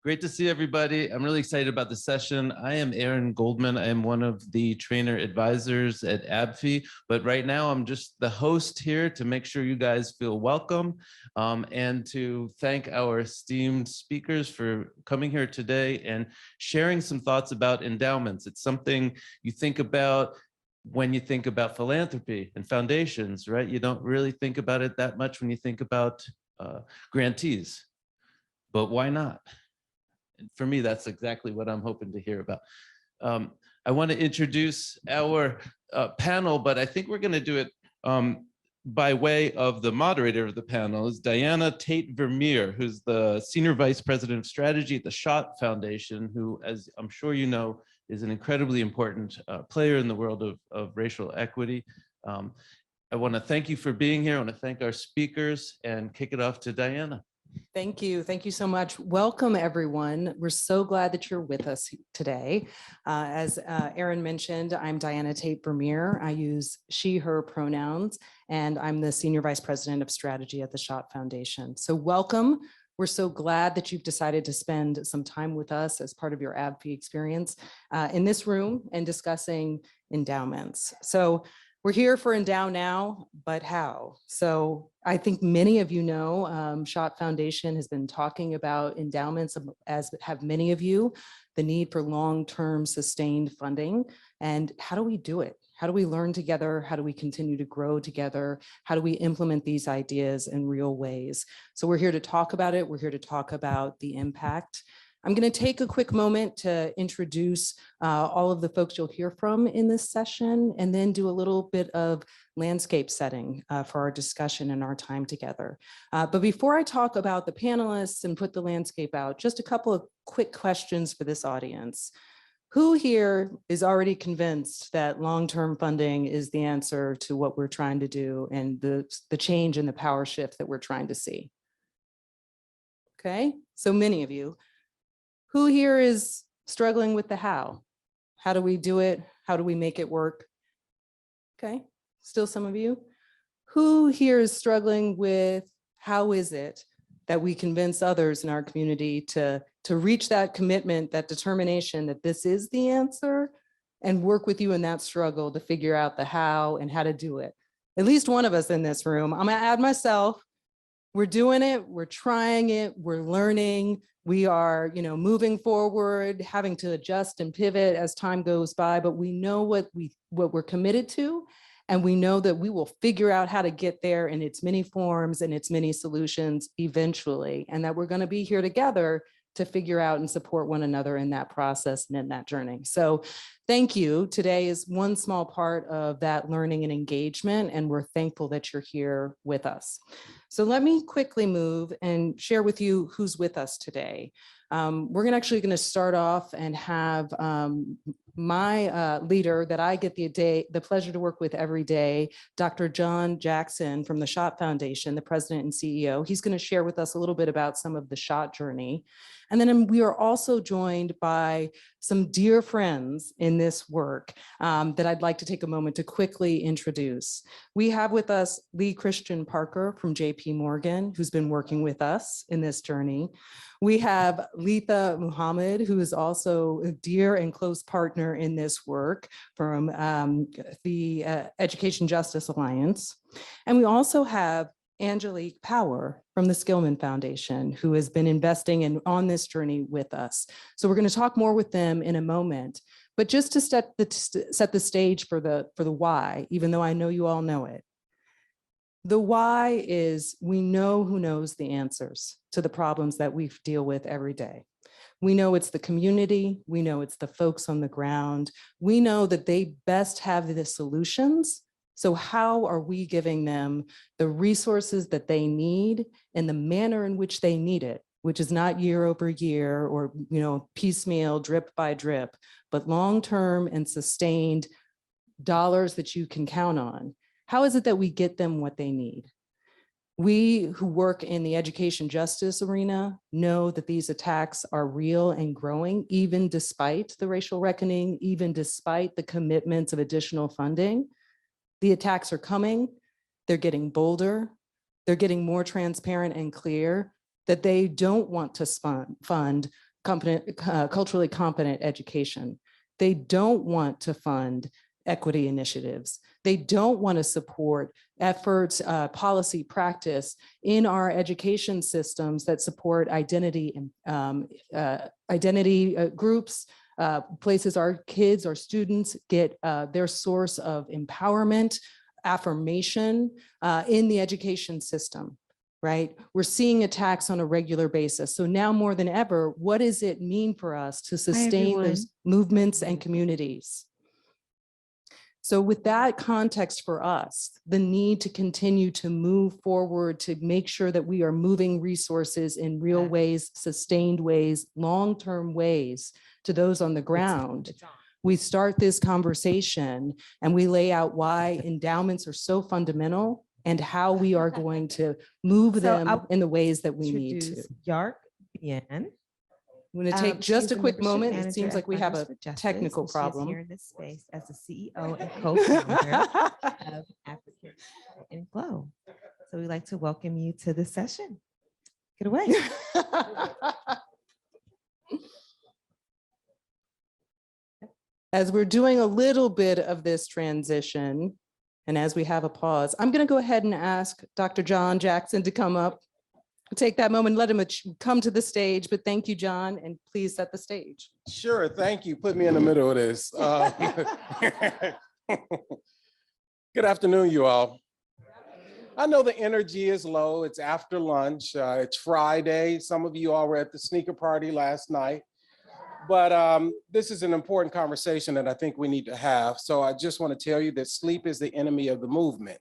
Great to see everybody. I'm really excited about the session. I am Aaron Goldman. I am one of the trainer advisors at ABFE, but right now I'm just the host here to make sure you guys feel welcome and to thank our esteemed speakers for coming here today and sharing some thoughts about endowments. It's something you think about when you think about philanthropy and foundations, right? You don't really think about it that much when you think about grantees, but why not? And for me, that's exactly what I'm hoping to hear about. I want to introduce our panel, but I think we're going to do it by way of the moderator of the panel is Diana Tate Vermeire, who's the Senior Vice President of Strategy at the Schott Foundation, who, as I'm sure you know, is an incredibly important player in the world of racial equity. I want to thank you for being here. I want to thank our speakers and kick it off to Diana. Thank you. Thank you so much. Welcome, everyone. We're so glad that you're with us today. As Aaron mentioned, I'm Diana Tate Vermeire. I use she, her pronouns, and I'm the Senior Vice President of Strategy at the Schott Foundation. So welcome. We're so glad that you've decided to spend some time with us as part of your ABFE experience in this room and discussing endowments. So we're here for EndowNow, but how? So I think many of you know, Schott Foundation has been talking about endowments, as have many of you, the need for long-term sustained funding. And how do we do it? How do we learn together? How do we continue to grow together? How do we implement these ideas in real ways? So we're here to talk about it. We're here to talk about the impact. I'm going to take a quick moment to introduce all of the folks you'll hear from in this session, and then do a little bit of landscape setting for our discussion and our time together. But before I talk about the panelists and put the landscape out, just a couple of quick questions for this audience. Who here is already convinced that long-term funding is the answer to what we're trying to do and the change and the power shift that we're trying to see? Okay, so many of you. Who here is struggling with the how? How do we do it? How do we make it work? Okay, still some of you. Who here is struggling with how is it that we convince others in our community to reach that commitment, that determination that this is the answer, and work with you in that struggle to figure out the how and how to do it? At least one of us in this room. I'm gonna add myself. We're doing it, we're trying it, we're learning. We are, moving forward, having to adjust and pivot as time goes by, but we know what we're committed to, and we know that we will figure out how to get there in its many forms and its many solutions eventually, and that we're going to be here together to figure out and support one another in that process and in that journey. So thank you. Today is one small part of that learning and engagement, and we're thankful that you're here with us. So let me quickly move and share with you who's with us today. We're actually going to start off and have my leader that I get the pleasure to work with every day, Dr. John Jackson from the Schott Foundation, the president and CEO. He's going to share with us a little bit about some of the Schott journey. And then we are also joined by some dear friends in this work that I'd like to take a moment to quickly introduce. We have with us Lee Christian Parker from JP Morgan, who's been working with us in this journey. We have Letha Muhammad, who is also a dear and close partner in this work from the Education Justice Alliance. And we also have Angelique from the Skillman Foundation, who has been investing on this journey with us. So we're going to talk more with them in a moment, but just to set the stage for the why, even though I know you all know it. The why is we know who knows the answers to the problems that we deal with every day. We know it's the community. We know it's the folks on the ground. We know that they best have the solutions. So how are we giving them the resources that they need in the manner in which they need it, which is not year over year or piecemeal, drip by drip, but long-term and sustained dollars that you can count on? How is it that we get them what they need? We who work in the education justice arena know that these attacks are real and growing, even despite the racial reckoning, even despite the commitments of additional funding. The attacks are coming, they're getting bolder, they're getting more transparent and clear that they don't want to fund culturally competent education. They don't want to fund equity initiatives. They don't want to support efforts, policy practice in our education systems that support identity and identity groups, places our kids or students get their source of empowerment, affirmation in the education system, right? We're seeing attacks on a regular basis. So now more than ever, what does it mean for us to sustain those movements and communities? So with that context for us, the need to continue to move forward to make sure that we are moving resources in real ways, sustained ways, long-term ways to those on the ground, we start this conversation and we lay out why endowments are so fundamental and how we are going to move them in the ways that we need to. Yark Bien. I'm going to take just a quick moment. It seems like we have a technical She's problem. here in this space as the CEO and co-founder of African and Flow. So we'd like to welcome you to this session. Get away. As we're doing a little bit of this transition, and as we have a pause, I'm going to go ahead and ask Dr. John Jackson to come up. Take that moment, let him come to the stage, but thank you, John, and please set the stage. Sure, thank you. Put me in the middle of this. Good afternoon, you all. I know the energy is low. It's after lunch. It's Friday. Some of you all were at the sneaker party last night. But this is an important conversation that I think we need to have. So I just want to tell you that sleep is the enemy of the movement.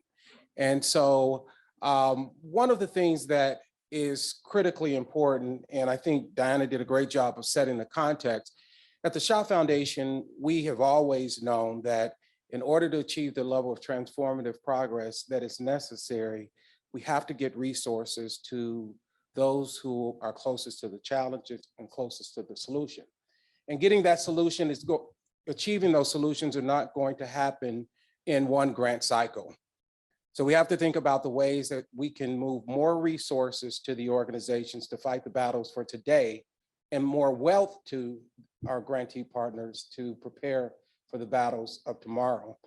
And so one of the things that is critically important, and I think Diana did a great job of setting the context. At the Schott Foundation, we have always known that in order to achieve the level of transformative progress that is necessary, we have to get resources to those who are closest to the challenges and closest to the solution. And getting that solution is achieving those solutions are not going to happen in one grant cycle. So we have to think about the ways that we can move more resources to the organizations to fight the battles for today and more wealth to our grantee partners to prepare for the battles of tomorrow.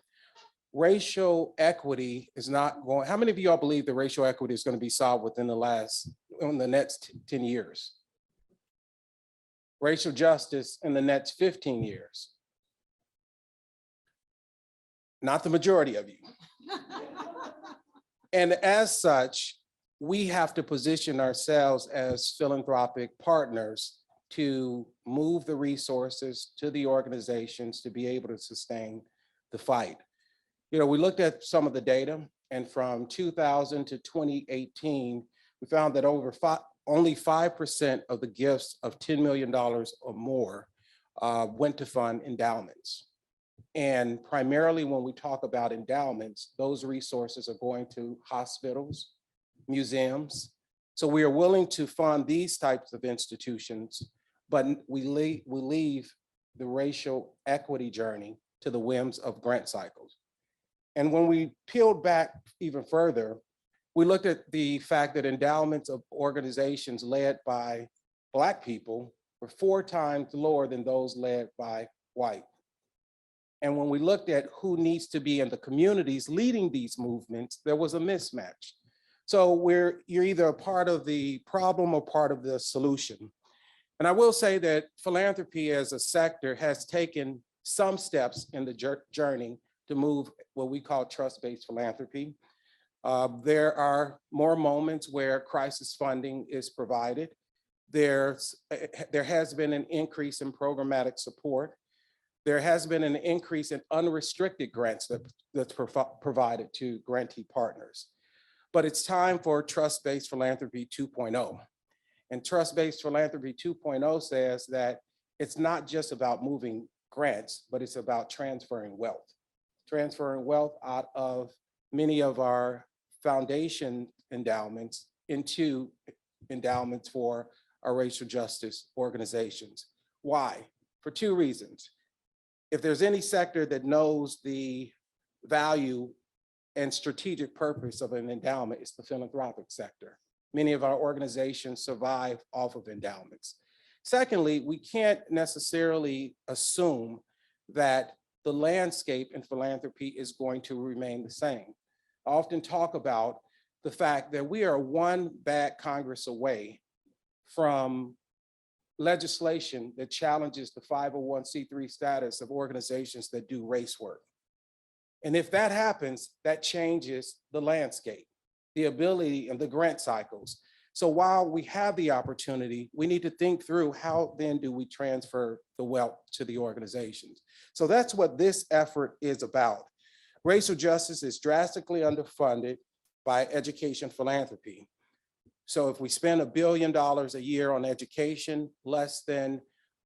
Racial equity is not going, how many of you all believe that racial equity is going to be solved within the next 10 years? Racial justice in the next 15 years? Not the majority of you. And as such, we have to position ourselves as philanthropic partners to move the resources to the organizations to be able to sustain the fight. You know, we looked at some of the data, and from 2000 to 2018, we found that only 5% of the gifts of $10 million or more went to fund endowments. And primarily when we talk about endowments, those resources are going to hospitals, museums. So we are willing to fund these types of institutions, but we leave the racial equity journey to the whims of grant cycles. And when we peeled back even further, we looked at the fact that endowments of organizations led by Black people were 4 times lower than those led by white. And when we looked at who needs to be in the communities leading these movements, there was a mismatch. So you're either a part of the problem or part of the solution. And I will say that philanthropy as a sector has taken some steps in the journey to move what we call trust-based philanthropy. There are more moments where crisis funding is provided. There has been an increase in programmatic support. There has been an increase in unrestricted grants that's provided to grantee partners. But it's time for trust-based philanthropy 2.0. And trust-based philanthropy 2.0 says that it's not just about moving grants, but it's about transferring wealth. Transferring wealth out of many of our foundation endowments into endowments for our racial justice organizations. Why? For 2 reasons. If there's any sector that knows the value and strategic purpose of an endowment, it's the philanthropic sector. Many of our organizations survive off of endowments. Secondly, we can't necessarily assume that the landscape in philanthropy is going to remain the same. I often talk about the fact that we are one bad Congress away from legislation that challenges the 501c3 status of organizations that do race work. And if that happens, that changes the landscape, the ability and the grant cycles. So while we have the opportunity, we need to think through how then do we transfer the wealth to the organizations. So that's what this effort is about. Racial justice is drastically underfunded by education philanthropy. So if we spend $1 billion a year on education, less than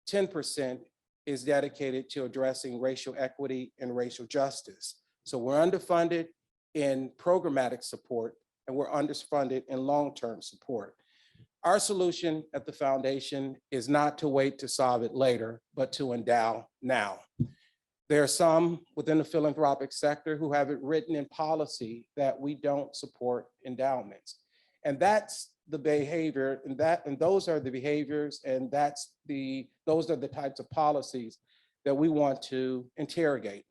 10% is dedicated to addressing racial equity and racial justice. So we're underfunded in programmatic support, and we're underfunded in long-term support. Our solution at the foundation is not to wait to solve it later, but to endow now. There are some within the philanthropic sector who have it written in policy that we don't support endowments. And that's the behavior, and those are the behaviors, and those are the types of policies that we want to interrogate.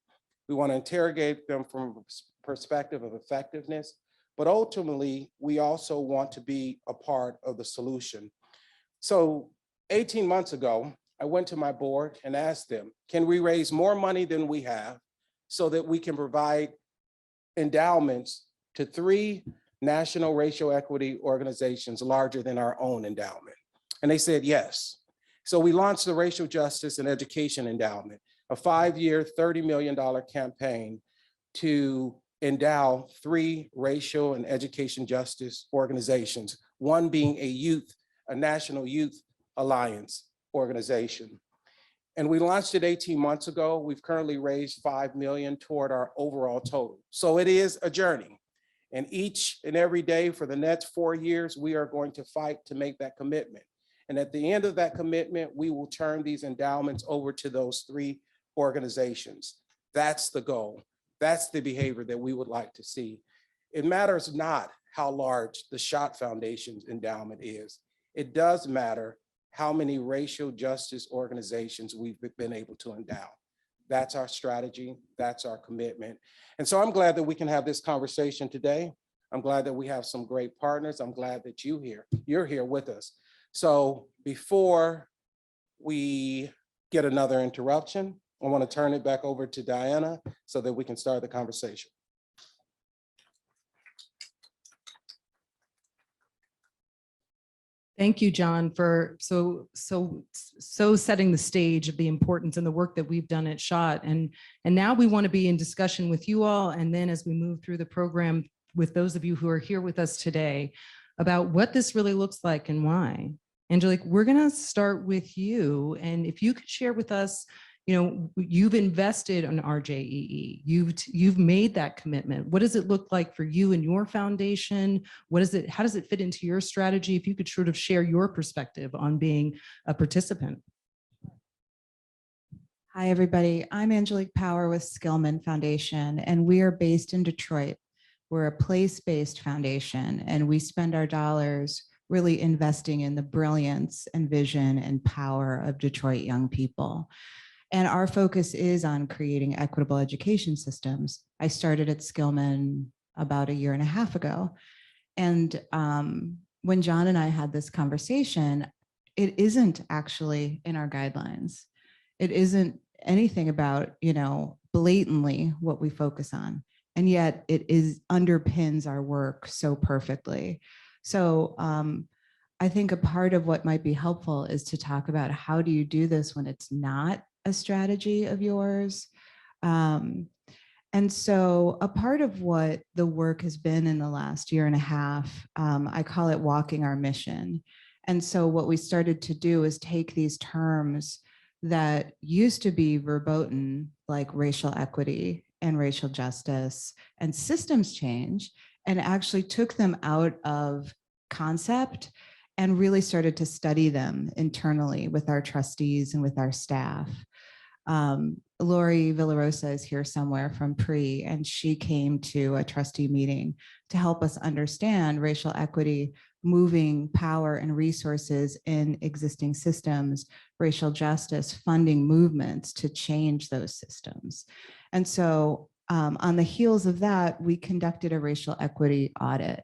We want to interrogate them from a perspective of effectiveness, but ultimately, we also want to be a part of the solution. So 18 months ago, I went to my board and asked them, can we raise more money than we have so that we can provide endowments to 3 national racial equity organizations larger than our own endowment? And they said yes. So we launched the Racial Justice and Education Endowment, a 5-year, $30 million campaign to endow 3 racial and education justice organizations, one being a national youth alliance organization. And we launched it 18 months ago. We've currently raised $5 million toward our overall total. So it is a journey. And each and every day for the next 4 years, we are going to fight to make that commitment. And at the end of that commitment, we will turn these endowments over to those 3 organizations. That's the goal. That's the behavior that we would like to see. It matters not how large the Schott Foundation's endowment is. It does matter how many racial justice organizations we've been able to endow. That's our strategy. That's our commitment. And so I'm glad that we can have this conversation today. I'm glad that we have some great partners. I'm glad that you're here with us. So before we get another interruption, I want to turn it back over to Diana so that we can start the conversation. Thank you, John, for so setting the stage of the importance and the work that we've done at Schott. And now we want to be in discussion with you all. And then as we move through the program with those of you who are here with us today about what this really looks like and why. Angelique, we're going to start with you. And if you could share with us, you know, you've invested in RJEE. You've made that commitment. What does it look like for you and your foundation? How does it fit into your strategy? If you could sort of share your perspective on being a participant. Hi, everybody. I'm Angelique Power with Skillman Foundation, and we are based in Detroit. We're a place-based foundation, and we spend our dollars really investing in the brilliance and vision and power of Detroit young people. And our focus is on creating equitable education systems. I started at Skillman about 1.5 years ago. And when John and I had this conversation, it isn't actually in our guidelines. It isn't anything about, you know, blatantly what we focus on. And yet it underpins our work so perfectly. So I think a part of what might be helpful is to talk about how do you do this when it's not a strategy of yours. And so a part of what the work has been in the last 1.5 years, I call it walking our mission. And so what we started to do is take these terms that used to be verboten, like racial equity and racial justice and systems change, and actually took them out of concept and really started to study them internally with our trustees and with our staff. Lori Villarosa is here somewhere from PRE, and she came to a trustee meeting to help us understand racial equity moving power and resources in existing systems, racial justice, funding movements to change those systems. And so on the heels of that, we conducted a racial equity audit.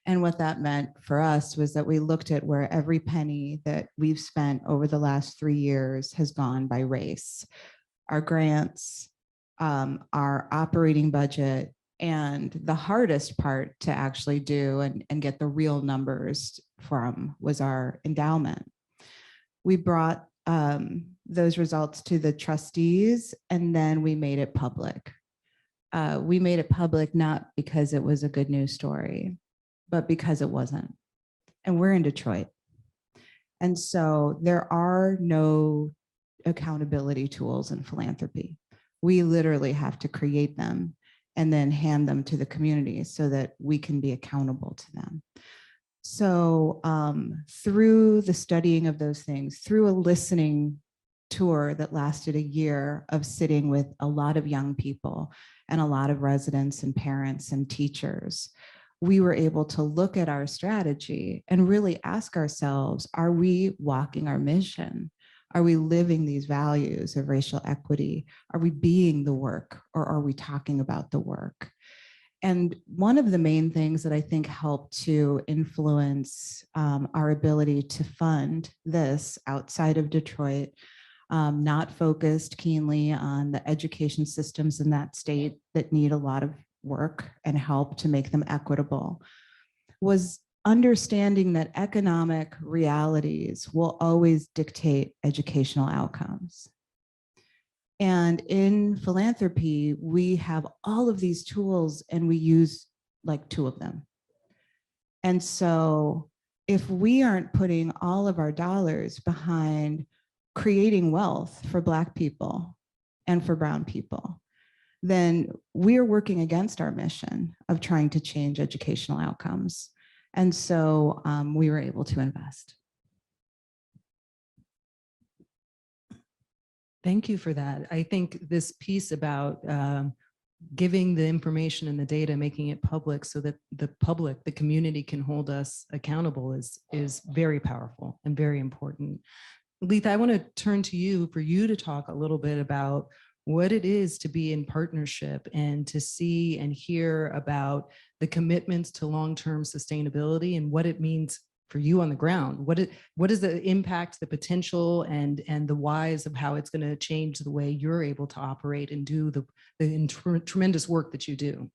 And what that meant for us was that we looked at where every penny that we've spent over the last 3 years has gone by race. Our grants, our operating budget, and the hardest part to actually do and get the real numbers from was our endowment. We brought those results to the trustees, and then we made it public. We made it public not because it was a good news story, but because it wasn't. And we're in Detroit. And so there are no accountability tools in philanthropy. We literally have to create them and then hand them to the community so that we can be accountable to them. So through the studying of those things, through a listening tour that lasted a year of sitting with a lot of young people and a lot of residents and parents and teachers, we were able to look at our strategy and really ask ourselves, are we walking our mission? Are we living these values of racial equity? Are we being the work, or are we talking about the work? And one of the main things that I think helped to influence our ability to fund this outside of Detroit, not focused keenly on the education systems in that state that need a lot of work and help to make them equitable, was understanding that economic realities will always dictate educational outcomes. And in philanthropy, we have all of these tools and we use like 2 of them. And so if we aren't putting all of our dollars behind creating wealth for Black people and for Brown people, then we're working against our mission of trying to change educational outcomes. And so we were able to invest. Thank you for that. I think this piece about giving the information and the data, making it public so that the public, the community can hold us accountable is very powerful and very important. Letha, I want to turn to you for you to talk a little bit about what it is to be in partnership and to see and hear about the commitments to long-term sustainability and what it means for you on the ground. What is the impact, the potential, and the whys of how it's going to change the way you're able to operate and do the tremendous work that you do?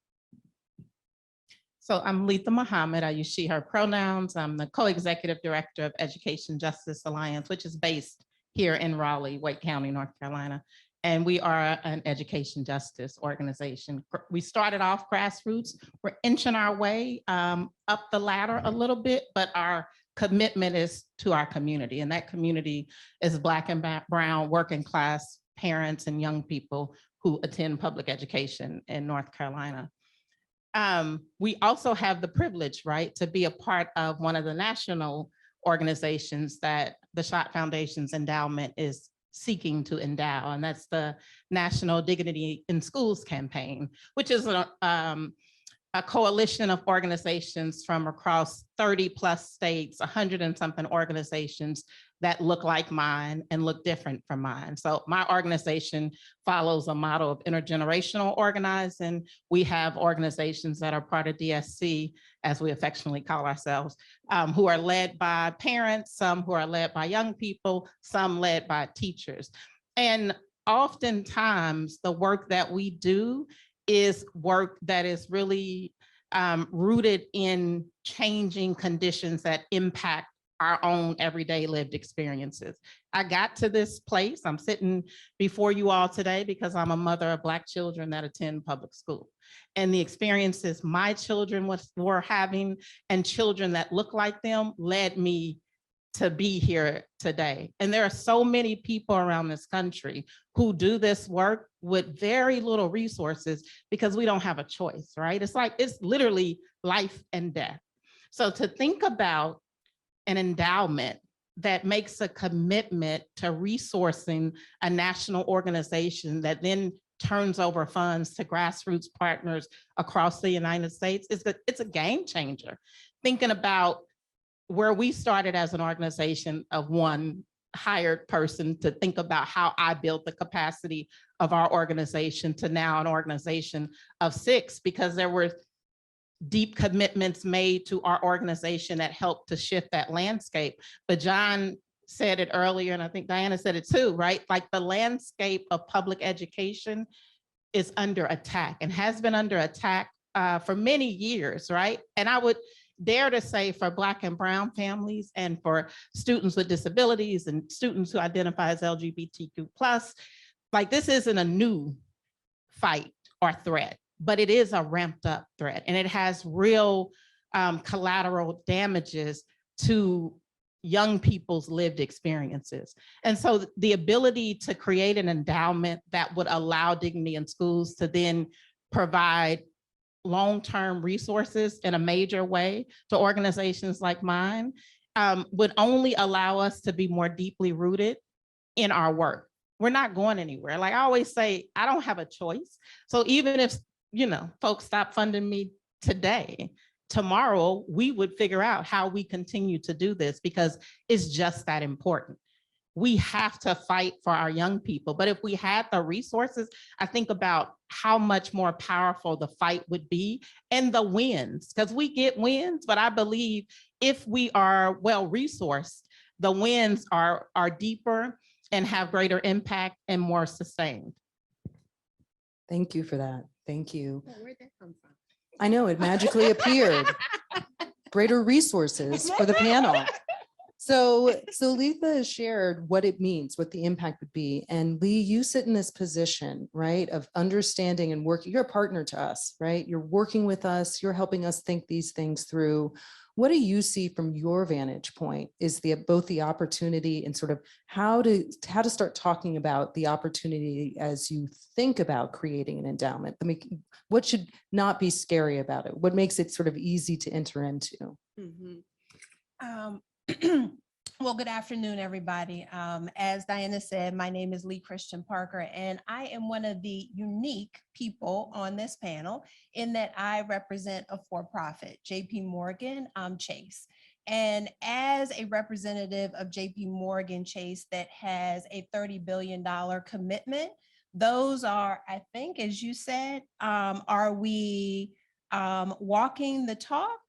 So I'm Letha Muhammad. I use she, her pronouns. I'm the co-executive director of Education Justice Alliance, which is based here in Raleigh, Wake County, North Carolina. And we are an education justice organization. We started off grassroots. We're inching our way up the ladder a little bit, but our commitment is to our community. And that community is Black and Brown working class parents and young people who attend public education in North Carolina. We also have the privilege, right, to be a part of one of the national organizations that the Schott Foundation's endowment is seeking to endow, and that's the National Dignity in Schools campaign, which is a coalition of organizations from across 30 plus states, 100 and something organizations that look like mine and look different from mine. So my organization follows a model of intergenerational organizing. We have organizations that are part of DSC, as we affectionately call ourselves, who are led by parents, some who are led by young people, some led by teachers. And oftentimes the work that we do is work that is really rooted in changing conditions that impact our own everyday lived experiences. I got to this place, I'm sitting before you all today because I'm a mother of Black children that attend public school. And the experiences my children were having and children that look like them led me to be here today. And there are so many people around this country who do this work with very little resources because we don't have a choice, right? It's literally life and death. So to think about an endowment that makes a commitment to resourcing a national organization that then turns over funds to grassroots partners across the United States, it's a game changer. Thinking about where we started as an organization of one hired person to think about how I built the capacity of our organization to now an organization of 6, because there were deep commitments made to our organization that helped to shift that landscape. But John said it earlier, and I think Diana said it too, right? Like the landscape of public education is under attack and has been under attack for many years, right? And I would dare to say for Black and Brown families and for students with disabilities and students who identify as LGBTQ+, like this isn't a new fight or threat, but it is a ramped up threat, and it has real collateral damages to young people's lived experiences. And so the ability to create an endowment that would allow Dignity in Schools to then provide long-term resources in a major way to organizations like mine would only allow us to be more deeply rooted in our work. We're not going anywhere. Like I always say, I don't have a choice. So even if, folks stop funding me today, tomorrow we would figure out how we continue to do this because it's just that important. We have to fight for our young people. But if we had the resources, I think about how much more powerful the fight would be and the wins, because we get wins, but I believe if we are well-resourced, the wins are deeper and have greater impact and more sustained. Thank you for that. Thank you. Where'd that come from? I know it magically appeared. Greater resources for the panel. So Letha has shared what it means, what the impact would be. And Lee, you sit in this position, right, of understanding and working. You're a partner to us, right? You're working with us. You're helping us think these things through. What do you see from your vantage point is both the opportunity and sort of how to start talking about the opportunity as you think about creating an endowment? What should not be scary about it? What makes it sort of easy to enter into? Well, good afternoon, everybody. As Diana said, my name is Lee Christian Parker, and I am one of the unique people on this panel in that I represent a for-profit, JP Morgan Chase. And as a representative of JP Morgan Chase that has a $30 billion commitment, those are, I think, as you said, are we walking the talk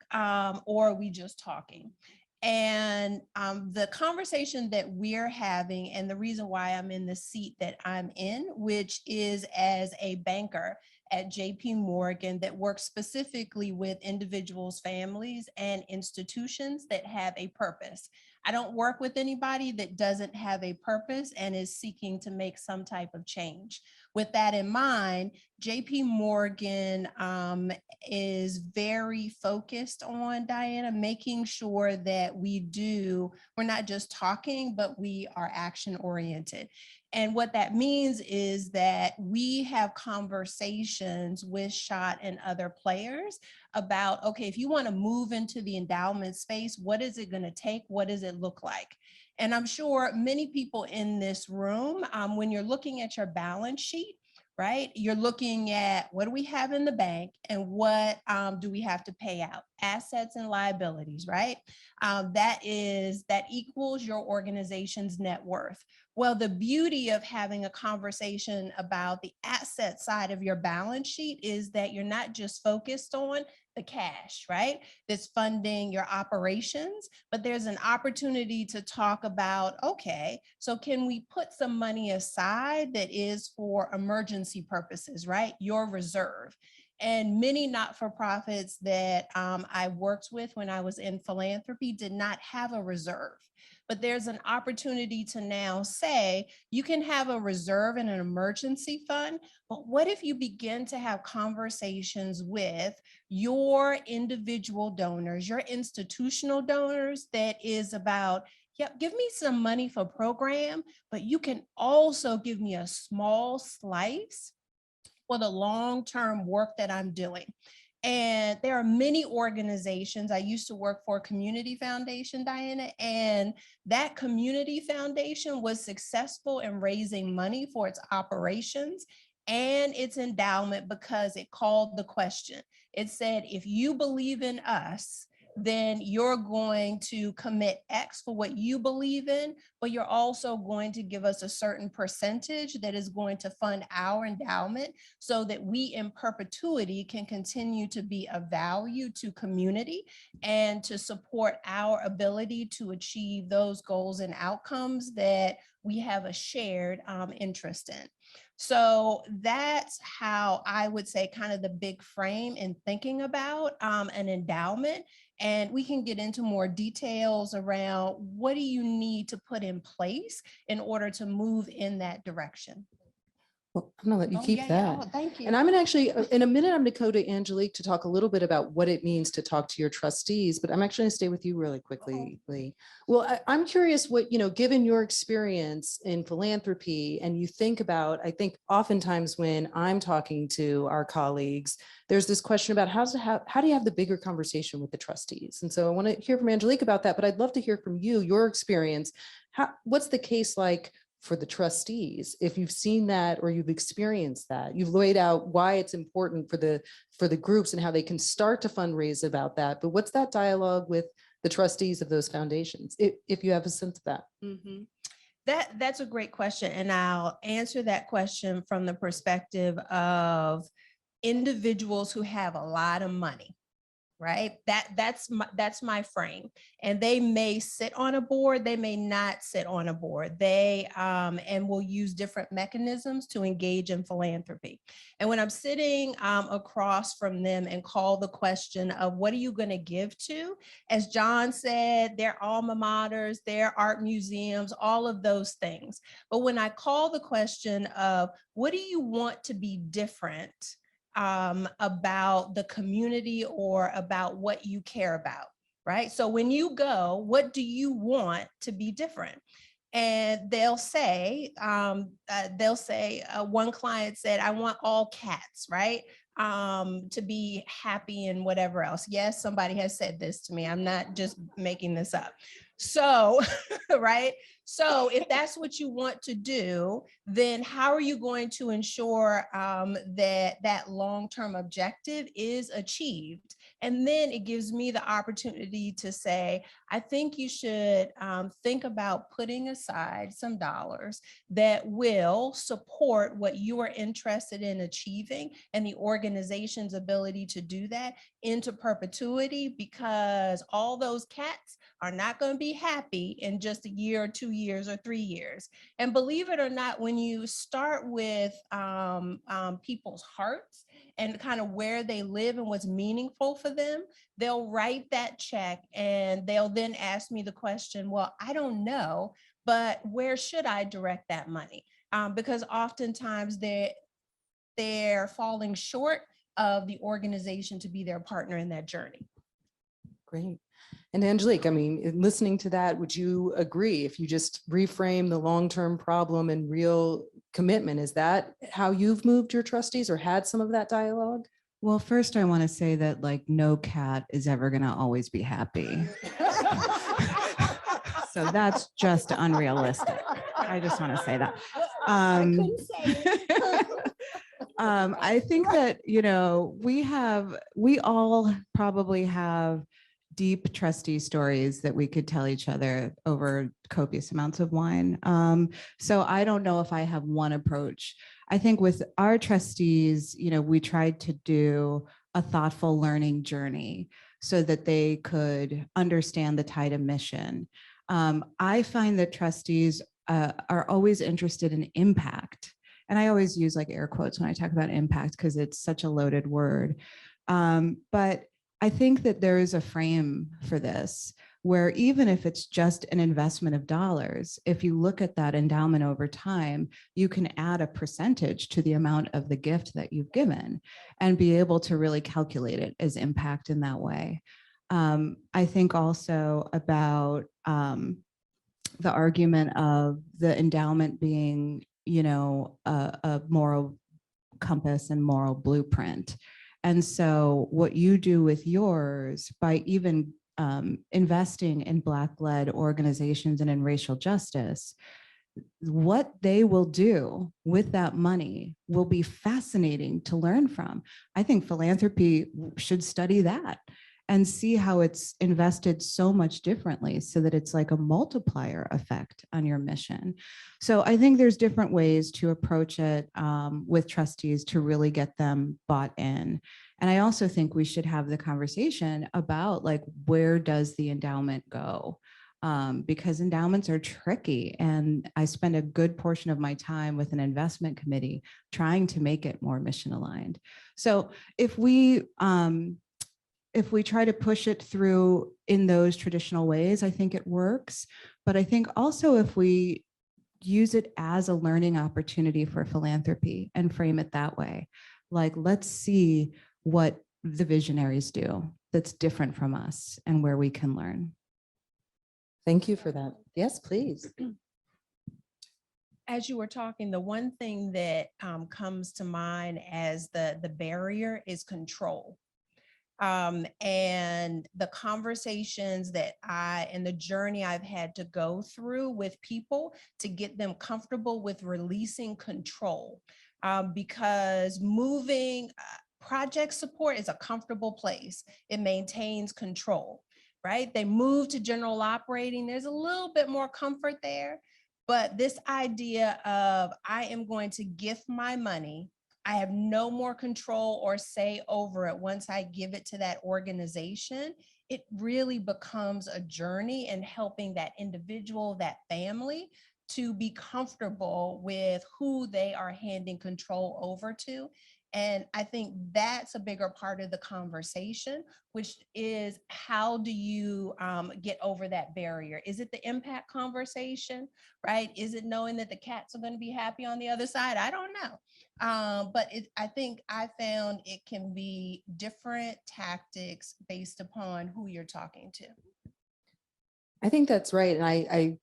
or are we just talking? And the conversation that we're having, and the reason why I'm in the seat that I'm in, which is as a banker at JP Morgan that works specifically with individuals, families, and institutions that have a purpose. I don't work with anybody that doesn't have a purpose and is seeking to make some type of change. With that in mind, JP Morgan is very focused on, Diana, making sure that we're not just talking, but we are action oriented. And what that means is that we have conversations with Schott and other players about, okay, if you want to move into the endowment space, what is it going to take? What does it look like? And I'm sure many people in this room, when you're looking at your balance sheet, right, you're looking at what do we have in the bank and what do we have to pay out? Assets and liabilities, right? That equals your organization's net worth. Well, the beauty of having a conversation about the asset side of your balance sheet is that you're not just focused on the cash, right? That's funding your operations, but there's an opportunity to talk about, okay, so can we put some money aside that is for emergency purposes, right? Your reserve. And many not-for-profits that I worked with when I was in philanthropy did not have a reserve. But there's an opportunity to now say, you can have a reserve and an emergency fund, but what if you begin to have conversations with your individual donors, your institutional donors that is about, yep, give me some money for program, but you can also give me a small slice for the long-term work that I'm doing. And there are many organizations. I used to work for a community foundation, Diana, and that community foundation was successful in raising money for its operations and its endowment because it called the question. It said, if you believe in us, then you're going to commit X for what you believe in, but you're also going to give us a certain percentage that is going to fund our endowment so that we in perpetuity can continue to be of value to community and to support our ability to achieve those goals and outcomes that we have a shared interest in. So that's how I would say kind of the big frame in thinking about an endowment. And we can get into more details around what do you need to put in place in order to move in that direction. Well, I'm gonna let you Oh, keep yeah, that. yeah. Oh, thank you. And I'm gonna actually, in a minute, I'm gonna go to Angelique to talk a little bit about what it means to talk to your trustees, but I'm actually gonna stay with you really quickly, Lee. Well, I'm curious what, given your experience in philanthropy and you think about, I think oftentimes when I'm talking to our colleagues, there's this question about how do you have the bigger conversation with the trustees? And so I want to hear from Angelique about that, but I'd love to hear from you, your experience. What's the case like for the trustees? If you've seen that or you've experienced that, you've laid out why it's important for the groups and how they can start to fundraise about that. But what's that dialogue with the trustees of those foundations, if you have a sense of that? Mm-hmm. That's a great question. And I'll answer that question from the perspective of individuals who have a lot of money. Right? That's my frame. And they may sit on a board, they may not sit on a board. They and will use different mechanisms to engage in philanthropy. And when I'm sitting across from them and call the question of what are you going to give to, as John said, their alma maters, their art museums, all of those things. But when I call the question of what do you want to be different about the community or about what you care about, right? So when you go, what do you want to be different? And they'll say, one client said, I want all cats, right? To be happy and whatever else. Yes, somebody has said this to me. I'm not just making this up. So, right? So if that's what you want to do, then how are you going to ensure that long-term objective is achieved? And then it gives me the opportunity to say, I think you should think about putting aside some dollars that will support what you are interested in achieving and the organization's ability to do that into perpetuity, because all those cats are not going to be happy in just a year or 2 years or 3 years. And believe it or not, when you start with people's hearts and kind of where they live and what's meaningful for them, they'll write that check and they'll then ask me the question, well, I don't know, but where should I direct that money? Because oftentimes they're falling short of the organization to be their partner in that journey. Great. And Angelique, I mean, listening to that, would you agree if you just reframe the long-term problem and real commitment? Is that how you've moved your trustees or had some of that dialogue? Well, first I want to say that like no cat is ever going to always be happy. So that's just unrealistic. I just want to say that. I couldn't say it. I think that, we all probably have deep trustee stories that we could tell each other over copious amounts of wine. So I don't know if I have one approach. I think with our trustees, we tried to do a thoughtful learning journey so that they could understand the Tate mission. I find that trustees are always interested in impact. And I always use like air quotes when I talk about impact because it's such a loaded word. But I think that there is a frame for this where even if it's just an investment of dollars, if you look at that endowment over time, you can add a percentage to the amount of the gift that you've given and be able to really calculate it as impact in that way. I think also about the argument of the endowment being, a moral compass and moral blueprint. And so what you do with yours by even investing in Black-led organizations and in racial justice, what they will do with that money will be fascinating to learn from. I think philanthropy should study that and see how it's invested so much differently so that it's like a multiplier effect on your mission. So I think there's different ways to approach it with trustees to really get them bought in. And I also think we should have the conversation about like, where does the endowment go? Because endowments are tricky. And I spend a good portion of my time with an investment committee trying to make it more mission aligned. So if we try to push it through in those traditional ways, I think it works. But I think also if we use it as a learning opportunity for philanthropy and frame it that way, like, let's see what the visionaries do that's different from us and where we can learn. Thank you for that. Yes, please. As you were talking, the one thing that comes to mind as the barrier is control. And the conversations that and the journey I've had to go through with people to get them comfortable with releasing control. Because moving project support is a comfortable place. It maintains control, right? They move to general operating. There's a little bit more comfort there. But this idea of I am going to gift my money, I have no more control or say over it once I give it to that organization, it really becomes a journey in helping that individual, that family, to be comfortable with who they are handing control over to. And I think that's a bigger part of the conversation, which is how do you get over that barrier? Is it the impact conversation, right? Is it knowing that the cats are going to be happy on the other side? I don't know. But I think I found it can be different tactics based upon who you're talking to. I think that's right. And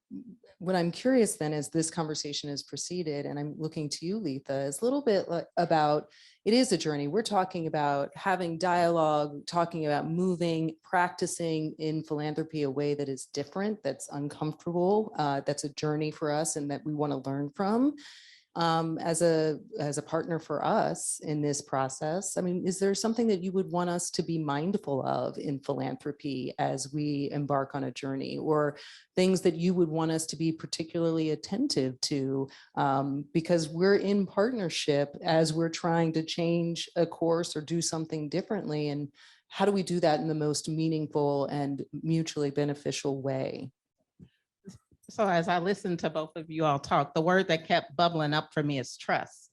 what I'm curious then as this conversation has proceeded, and I'm looking to you, Letha, is a little bit about, it is a journey. We're talking about having dialogue, talking about moving, practicing in philanthropy a way that is different, that's uncomfortable, that's a journey for us and that we want to learn from. As a partner for us in this process, I mean, is there something that you would want us to be mindful of in philanthropy as we embark on a journey, or things that you would want us to be particularly attentive to, because we're in partnership as we're trying to change a course or do something differently? And how do we do that in the most meaningful and mutually beneficial way? So as I listened to both of you all talk, the word that kept bubbling up for me is trust.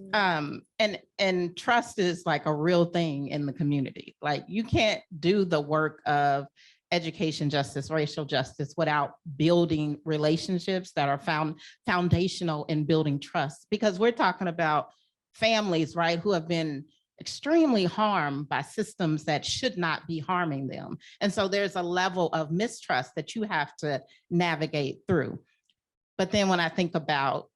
And trust is like a real thing in the community. Like, you can't do the work of education justice, racial justice without building relationships that are foundational in building trust, because we're talking about families, right, who have been extremely harmed by systems that should not be harming them. And so there's a level of mistrust that you have to navigate through. But then when I think about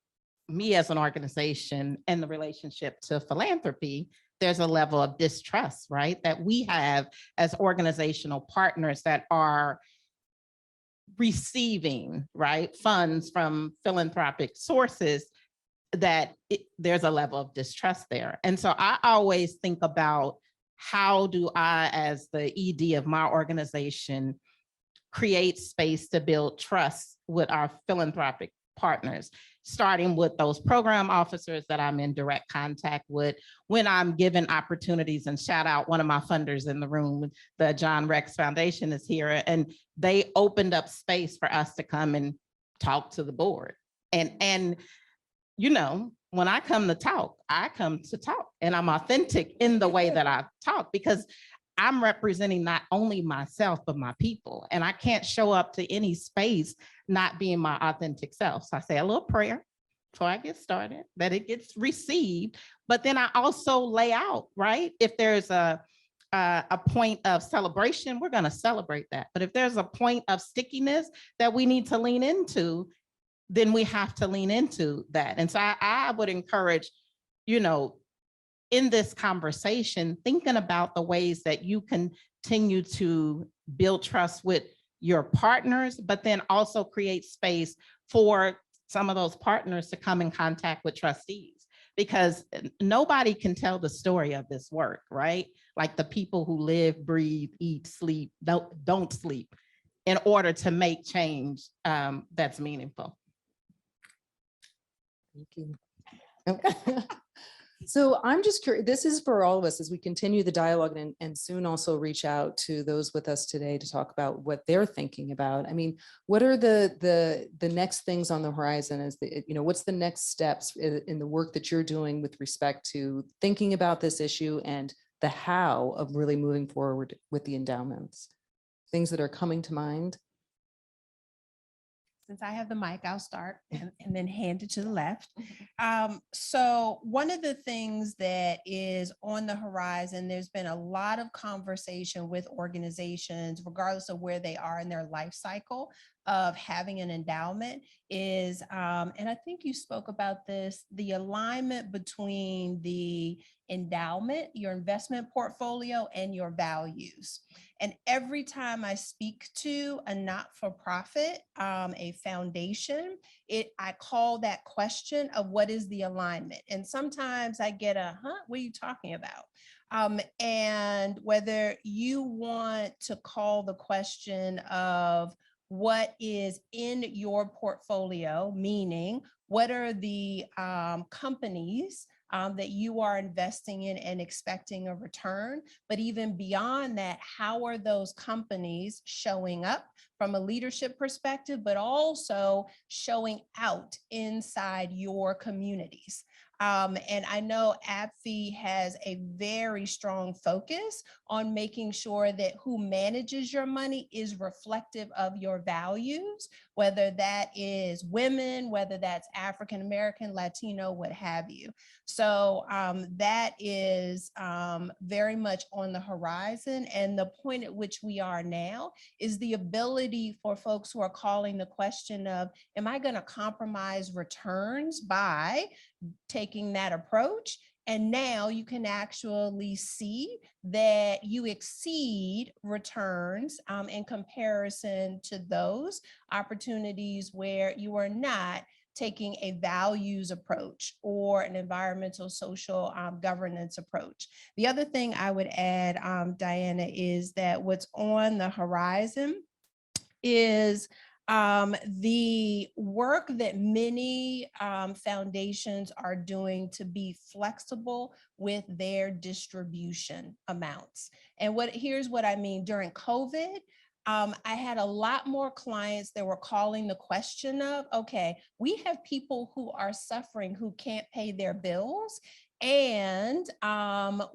me as an organization and the relationship to philanthropy, there's a level of distrust, right, that we have as organizational partners that are receiving, right, funds from philanthropic sources, that there's a level of distrust there. And so I always think about, how do I, as the ED of my organization, create space to build trust with our philanthropic partners, starting with those program officers that I'm in direct contact with when I'm given opportunities. And shout out one of my funders in the room, the John Rex Foundation is here, and they opened up space for us to come and talk to the board. And you know, when I come to talk, and I'm authentic in the way that I talk, because I'm representing not only myself, but my people. And I can't show up to any space not being my authentic self. So I say a little prayer before I get started, that it gets received. But then I also lay out, right? If there's a point of celebration, we're going to celebrate that. But if there's a point of stickiness that we need to lean into, then we have to lean into that. And so I would encourage, you know, in this conversation, thinking about the ways that you continue to build trust with your partners, but then also create space for some of those partners to come in contact with trustees, because nobody can tell the story of this work, right? like the people who live, breathe, eat, sleep, don't sleep, in order to make change that's meaningful. Thank you. So I'm just curious, this is for all of us as we continue the dialogue and soon also reach out to those with us today to talk about what they're thinking about. I mean, what are the next things on the horizon as what's the next steps in the work that you're doing with respect to thinking about this issue and the how of really moving forward with the endowments? Things that are coming to mind? Since I have the mic, I'll start and then hand it to the left. So one of the things that is on the horizon, there's been a lot of conversation with organizations, regardless of where they are in their life cycle of having an endowment is, and I think you spoke about this, the alignment between the endowment, your investment portfolio, and your values. And every time I speak to a not-for-profit, a foundation, I call that question of what is the alignment? And sometimes I get a, what are you talking about? And whether you want to call the question of what is in your portfolio, meaning what are the companies that you are investing in and expecting a return. But even beyond that, how are those companies showing up from a leadership perspective, but also showing out inside your communities? And I know ABFE has a very strong focus on making sure that who manages your money is reflective of your values, whether that is women, whether that's African American, Latino, what have you. So that is very much on the horizon. And the point at which we are now is the ability for folks who are calling the question of, am I going to compromise returns by taking that approach? And now you can actually see that you exceed returns in comparison to those opportunities where you are not taking a values approach or an environmental, social governance approach. The other thing I would add, Diana, is that what's on the horizon is the work that many foundations are doing to be flexible with their distribution amounts. And here's what I mean. During COVID, I had a lot more clients that were calling the question of, okay, we have people who are suffering who can't pay their bills. And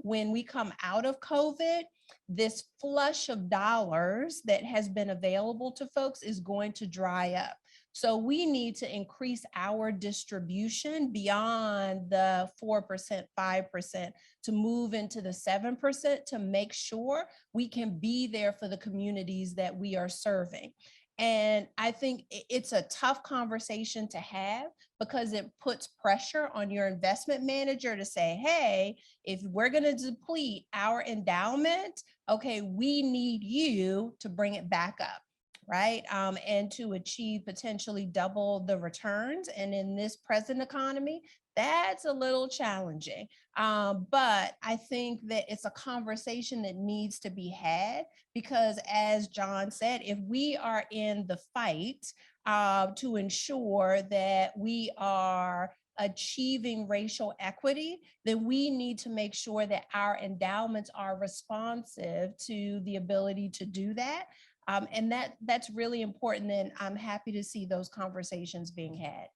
when we come out of COVID, this flush of dollars that has been available to folks is going to dry up. So we need to increase our distribution beyond the 4%, 5% to move into the 7% to make sure we can be there for the communities that we are serving. And I think it's a tough conversation to have because it puts pressure on your investment manager to say, hey, if we're going to deplete our endowment, okay, we need you to bring it back up, right? And to achieve potentially double the returns. And in this present economy, that's a little challenging. But I think that it's a conversation that needs to be had because, as John said, if we are in the fight to ensure that we are achieving racial equity, then we need to make sure that our endowments are responsive to the ability to do that. And that's really important. And I'm happy to see those conversations being had.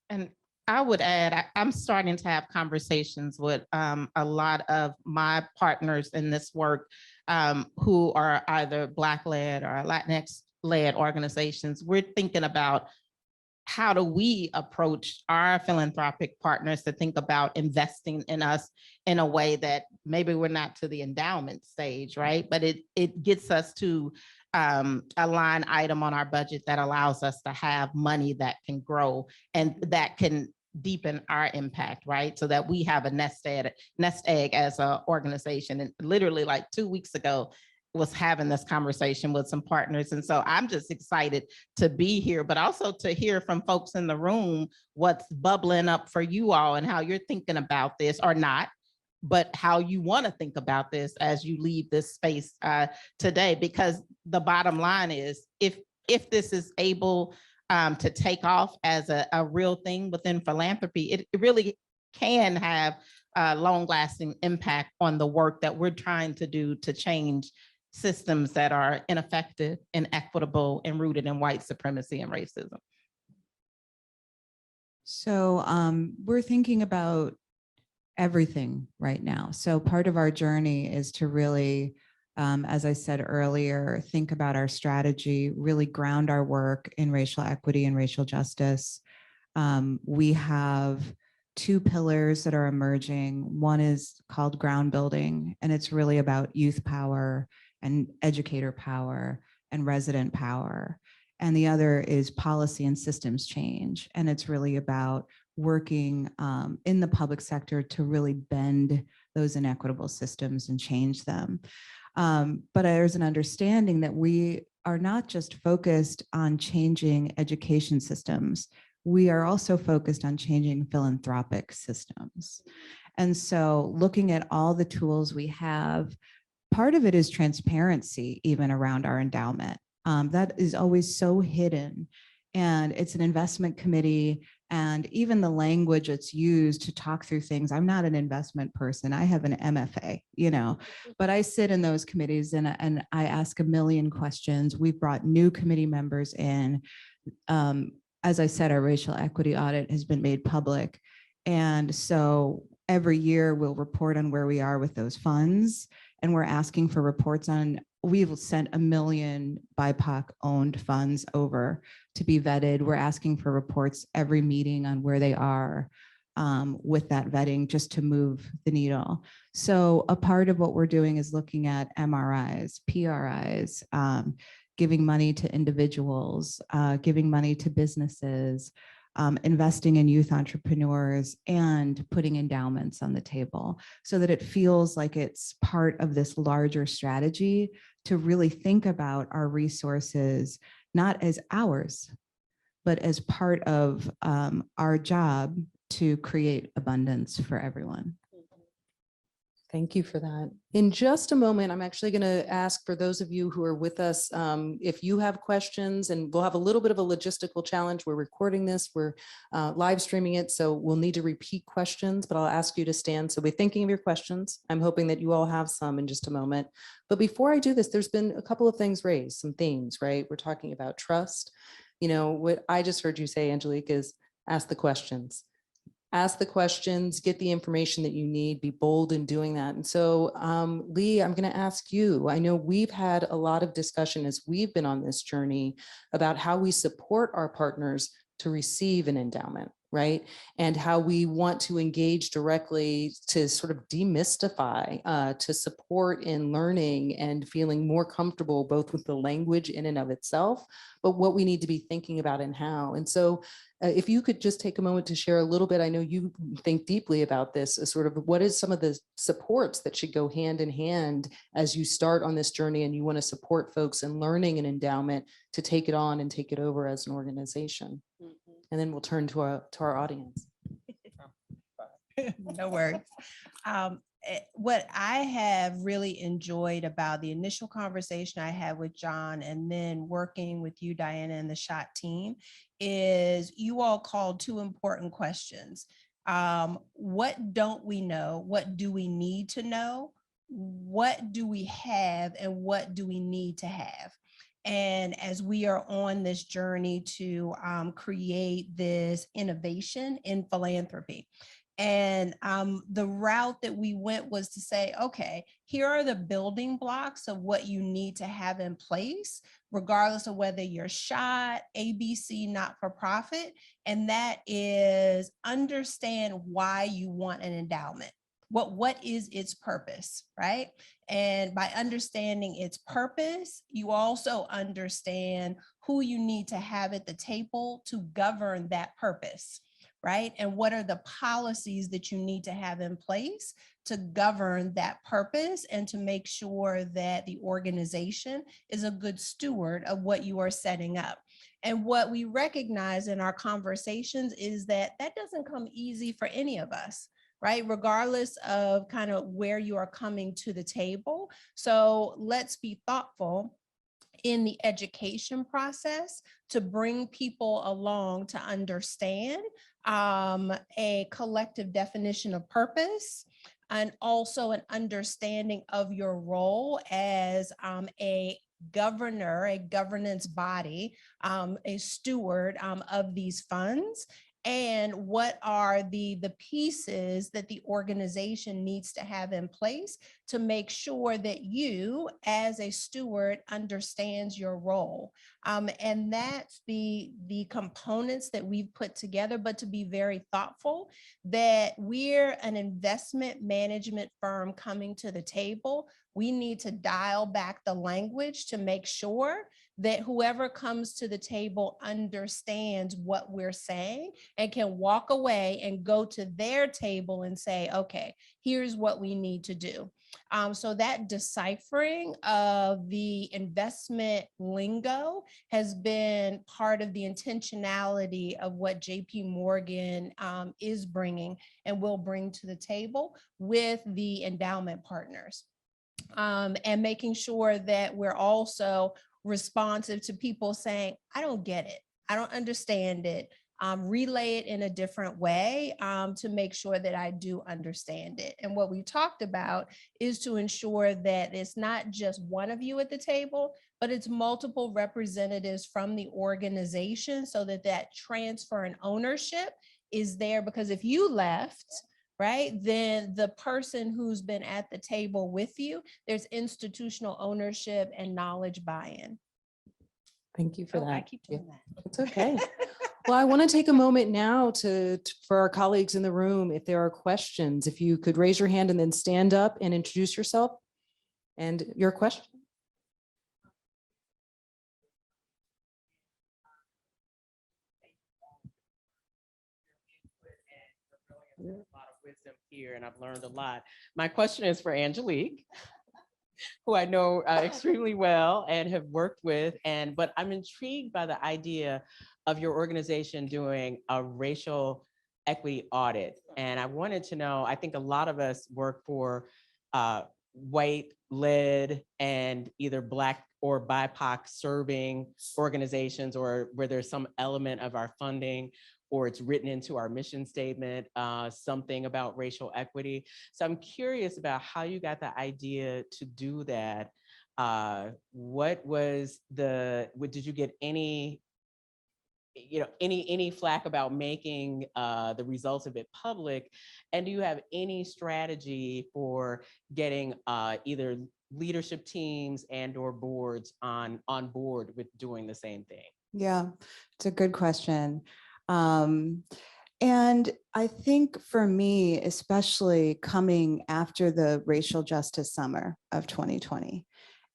And I would add, I'm starting to have conversations with a lot of my partners in this work who are either Black-led or Latinx-led organizations. We're thinking about how do we approach our philanthropic partners to think about investing in us in a way that maybe we're not to the endowment stage, right? But it gets us to a line item on our budget that allows us to have money that can grow and that can deepen our impact, right? So that we have a nest egg as an organization. And literally like 2 weeks ago, was having this conversation with some partners. And so I'm just excited to be here, but also to hear from folks in the room, what's bubbling up for you all and how you're thinking about this or not. but how you want to think about this as you leave this space today, because the bottom line is if this is able to take off as a real thing within philanthropy, it really can have a long-lasting impact on the work that we're trying to do to change systems that are ineffective, inequitable, and rooted in white supremacy and racism. So we're thinking about everything right now. So part of our journey is to really, as I said earlier, think about our strategy, really ground our work in racial equity and racial justice. We have two pillars that are emerging. One is called ground building, and it's really about youth power and educator power and resident power. And the other is policy and systems change. And it's really about working in the public sector to really bend those inequitable systems and change them. But there's an understanding that we are not just focused on changing education systems, we are also focused on changing philanthropic systems. And so looking at all the tools we have, part of it is transparency even around our endowment. That is always so hidden. And it's an investment committee, and even the language that's used to talk through things. I'm not an investment person. I have an MFA, but I sit in those committees and I ask a million questions. We've brought new committee members in. As I said, our racial equity audit has been made public. And so every year we'll report on where we are with those funds. And we're asking for reports on, we've sent 1 million BIPOC owned funds over to be vetted. We're asking for reports every meeting on where they are with that vetting, just to move the needle. So a part of what we're doing is looking at MRIs, PRIs, giving money to individuals, giving money to businesses, investing in youth entrepreneurs, and putting endowments on the table so that it feels like it's part of this larger strategy to really think about our resources, not as ours, but as part of our job to create abundance for everyone. Thank you for that. In just a moment, I'm actually going to ask for those of you who are with us, if you have questions, and we'll have a little bit of a logistical challenge. We're recording this, we're live streaming it, so we'll need to repeat questions, but I'll ask you to stand. So be thinking of your questions. I'm hoping that you all have some in just a moment. But before I do this, there's been a couple of things raised, some themes, right? We're talking about trust. What I just heard you say, Angelique, is ask the questions. Ask the questions, get the information that you need, be bold in doing that. And so, Lee, I'm going to ask you, I know we've had a lot of discussion as we've been on this journey about how we support our partners to receive an endowment, right? And how we want to engage directly to sort of demystify, to support in learning and feeling more comfortable both with the language in and of itself, but what we need to be thinking about and how. And so if you could just take a moment to share a little bit, I know you think deeply about this, sort of what is some of the supports that should go hand in hand as you start on this journey and you want to support folks in learning an endowment to take it on and take it over as an organization. And then we'll turn to our audience. No worries. What I have really enjoyed about the initial conversation I had with John and then working with you, Diana, and the Schott team is you all called two important questions. What don't we know? What do we need to know? What do we have? And what do we need to have? And as we are on this journey to create this innovation in philanthropy, and the route that we went was to say, okay, here are the building blocks of what you need to have in place, regardless of whether you're Schott, ABC, not-for-profit, and that is understand why you want an endowment. What is its purpose, right? And by understanding its purpose, you also understand who you need to have at the table to govern that purpose, right? And what are the policies that you need to have in place to govern that purpose and to make sure that the organization is a good steward of what you are setting up. And what we recognize in our conversations is that that doesn't come easy for any of us. right? Regardless of kind of where you are coming to the table. So let's be thoughtful in the education process to bring people along to understand a collective definition of purpose, and also an understanding of your role as a governor, a governance body, a steward of these funds, and what are the pieces that the organization needs to have in place to make sure that you as a steward understands your role. And that's the components that we've put together, but to be very thoughtful that we're an investment management firm coming to the table. We need to dial back the language to make sure that whoever comes to the table understands what we're saying and can walk away and go to their table and say, okay, here's what we need to do. So that deciphering of the investment lingo has been part of the intentionality of what JP Morgan is bringing and will bring to the table with the endowment partners. And making sure that we're also responsive to people saying, I don't get it, I don't understand it. Relay it in a different way to make sure that I do understand it. And what we talked about is to ensure that it's not just one of you at the table, but it's multiple representatives from the organization so that that transfer and ownership is there. Because if you left, right, then the person who's been at the table with you, there's institutional ownership and knowledge buy-in. Thank you for that. I keep doing that. It's okay. Well, I want to take a moment now for our colleagues in the room, if there are questions, if you could raise your hand and then stand up and introduce yourself and your question. A lot of wisdom here, and I've learned a lot. My question is for Angelique, who I know extremely well and have worked with, but I'm intrigued by the idea of your organization doing a racial equity audit. And I wanted to know, I think a lot of us work for white led and either Black or BIPOC serving organizations, or where there's some element of our funding or it's written into our mission statement, something about racial equity. So I'm curious about how you got the idea to do that. What was did you get any flack about making the results of it public? And do you have any strategy for getting either leadership teams and or boards on board with doing the same thing? Yeah, it's a good question. And I think for me, especially coming after the racial justice summer of 2020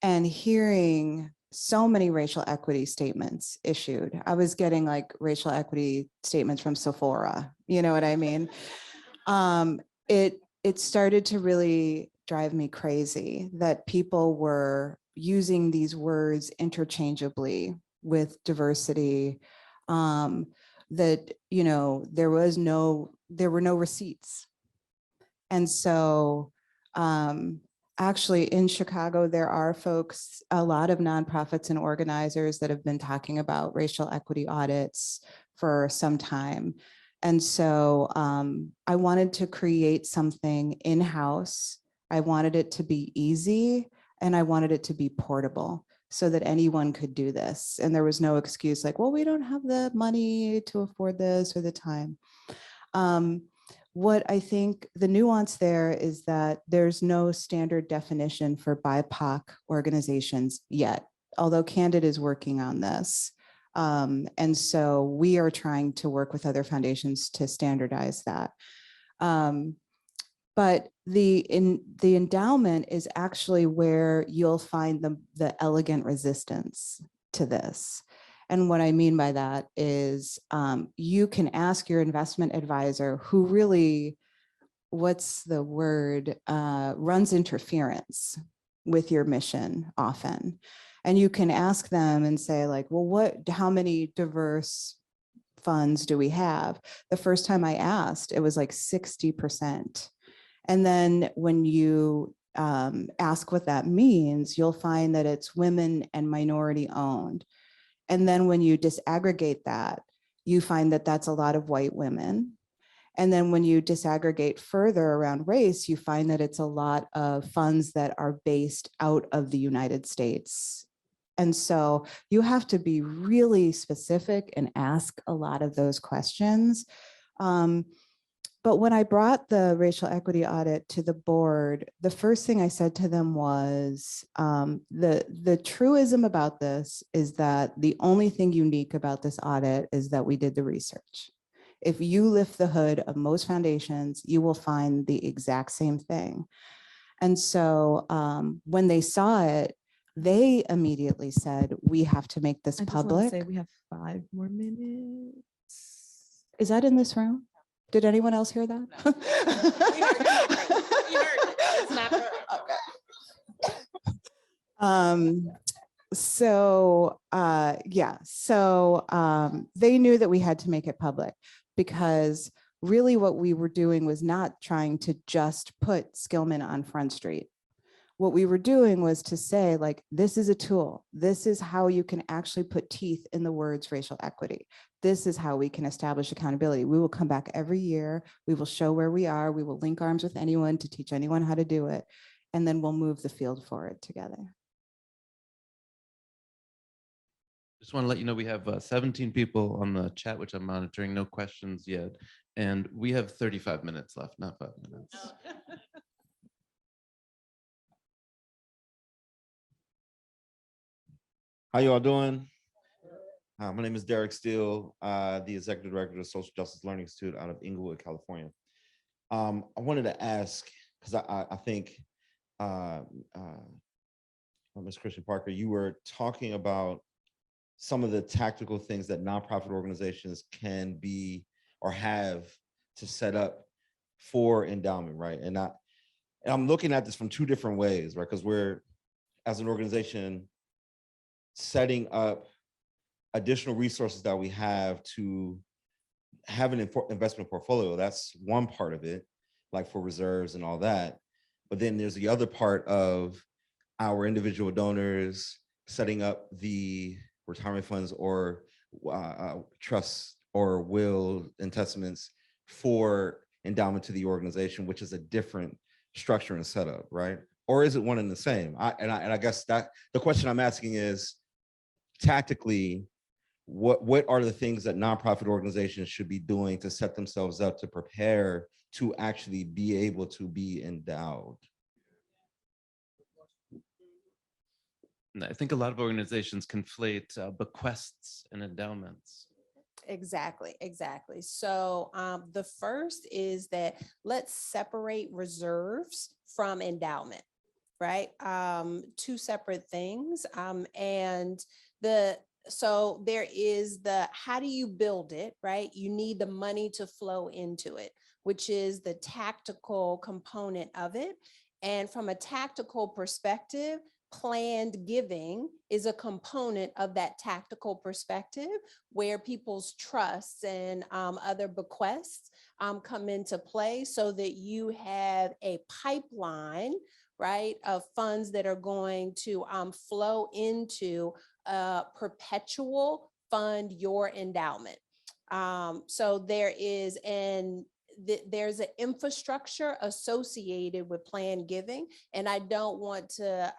and hearing so many racial equity statements issued, I was getting like racial equity statements from Sephora, you know what I mean? It started to really drive me crazy that people were using these words interchangeably with diversity, that, there were no receipts. And so actually in Chicago, there are folks, a lot of nonprofits and organizers that have been talking about racial equity audits for some time. And so I wanted to create something in-house. I wanted it to be easy and I wanted it to be portable, so that anyone could do this. And there was no excuse like, well, we don't have the money to afford this or the time. What I think the nuance there is that there's no standard definition for BIPOC organizations yet, although Candid is working on this. And so we are trying to work with other foundations to standardize that. But the endowment is actually where you'll find the elegant resistance to this. And what I mean by that is you can ask your investment advisor who really, what's the word, runs interference with your mission often. And you can ask them and say like, well, how many diverse funds do we have? The first time I asked, it was like 60%. And then when you ask what that means, you'll find that it's women and minority owned. And then when you disaggregate that, you find that that's a lot of white women. And then when you disaggregate further around race, you find that it's a lot of funds that are based out of the United States. And so you have to be really specific and ask a lot of those questions. But when I brought the racial equity audit to the board, the first thing I said to them was, the truism about this is that the only thing unique about this audit is that we did the research. If you lift the hood of most foundations, you will find the exact same thing. And so when they saw it, they immediately said, we have to make this I just want to public. say we have 5 more minutes. Is that in this room? Did anyone else hear that? They knew that we had to make it public, because really what we were doing was not trying to just put Skillman on Front Street. What we were doing was to say, like, this is a tool. This is how you can actually put teeth in the words racial equity. This is how we can establish accountability. We will come back every year. We will show where we are. We will link arms with anyone to teach anyone how to do it. And then we'll move the field forward together. Just want to let you know we have 17 people on the chat, which I'm monitoring, no questions yet. And we have 35 minutes left, not 5 minutes. How you all doing? My name is Derek Steele, the Executive Director of the Social Justice Learning Institute out of Inglewood, California. I wanted to ask, because I think, Ms. Christian Parker, you were talking about some of the tactical things that nonprofit organizations can be or have to set up for endowment, right? And I'm looking at this from 2 different ways, right? Because we're, as an organization, setting up additional resources that we have to have an investment portfolio. That's one part of it, like for reserves and all that. But then there's the other part of our individual donors setting up the retirement funds or trusts or will and testaments for endowment to the organization, which is a different structure and setup, right? Or is it one and the same? I guess that the question I'm asking is, tactically, what are the things that nonprofit organizations should be doing to set themselves up to prepare to actually be able to be endowed? And I think a lot of organizations conflate bequests and endowments. Exactly. So the first is that let's separate reserves from endowment, right? 2 separate things. So there is the, how do you build it, right? You need the money to flow into it, which is the tactical component of it. And from a tactical perspective, planned giving is a component of that tactical perspective, where people's trusts and other bequests come into play, so that you have a pipeline, right, of funds that are going to flow into perpetual fund your endowment. So there's an infrastructure associated with planned giving. And I don't want to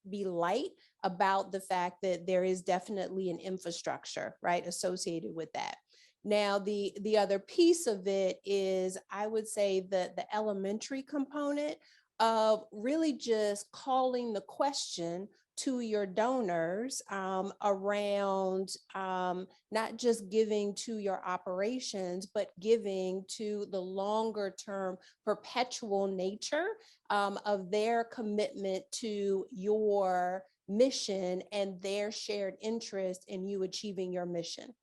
be light about the fact that there is definitely an infrastructure, right, associated with that. Now, the other piece of it is, I would say, the elementary component of really just calling the question to your donors around not just giving to your operations, but giving to the longer term perpetual nature of their commitment to your mission and their shared interest in you achieving your mission.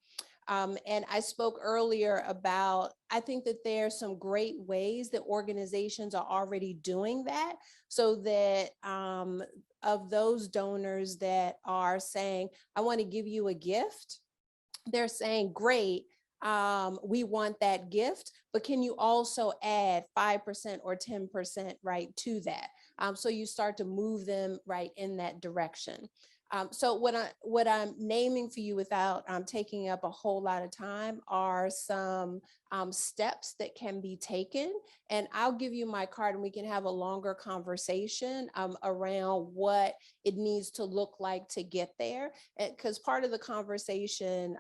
And I spoke earlier about, I think that there are some great ways that organizations are already doing that, so that of those donors that are saying, I want to give you a gift, they're saying, great, we want that gift, but can you also add 5% or 10% right to that? So you start to move them right in that direction. So what I'm naming for you without taking up a whole lot of time are some steps that can be taken. And I'll give you my card and we can have a longer conversation around what it needs to look like to get there. Because part of the conversation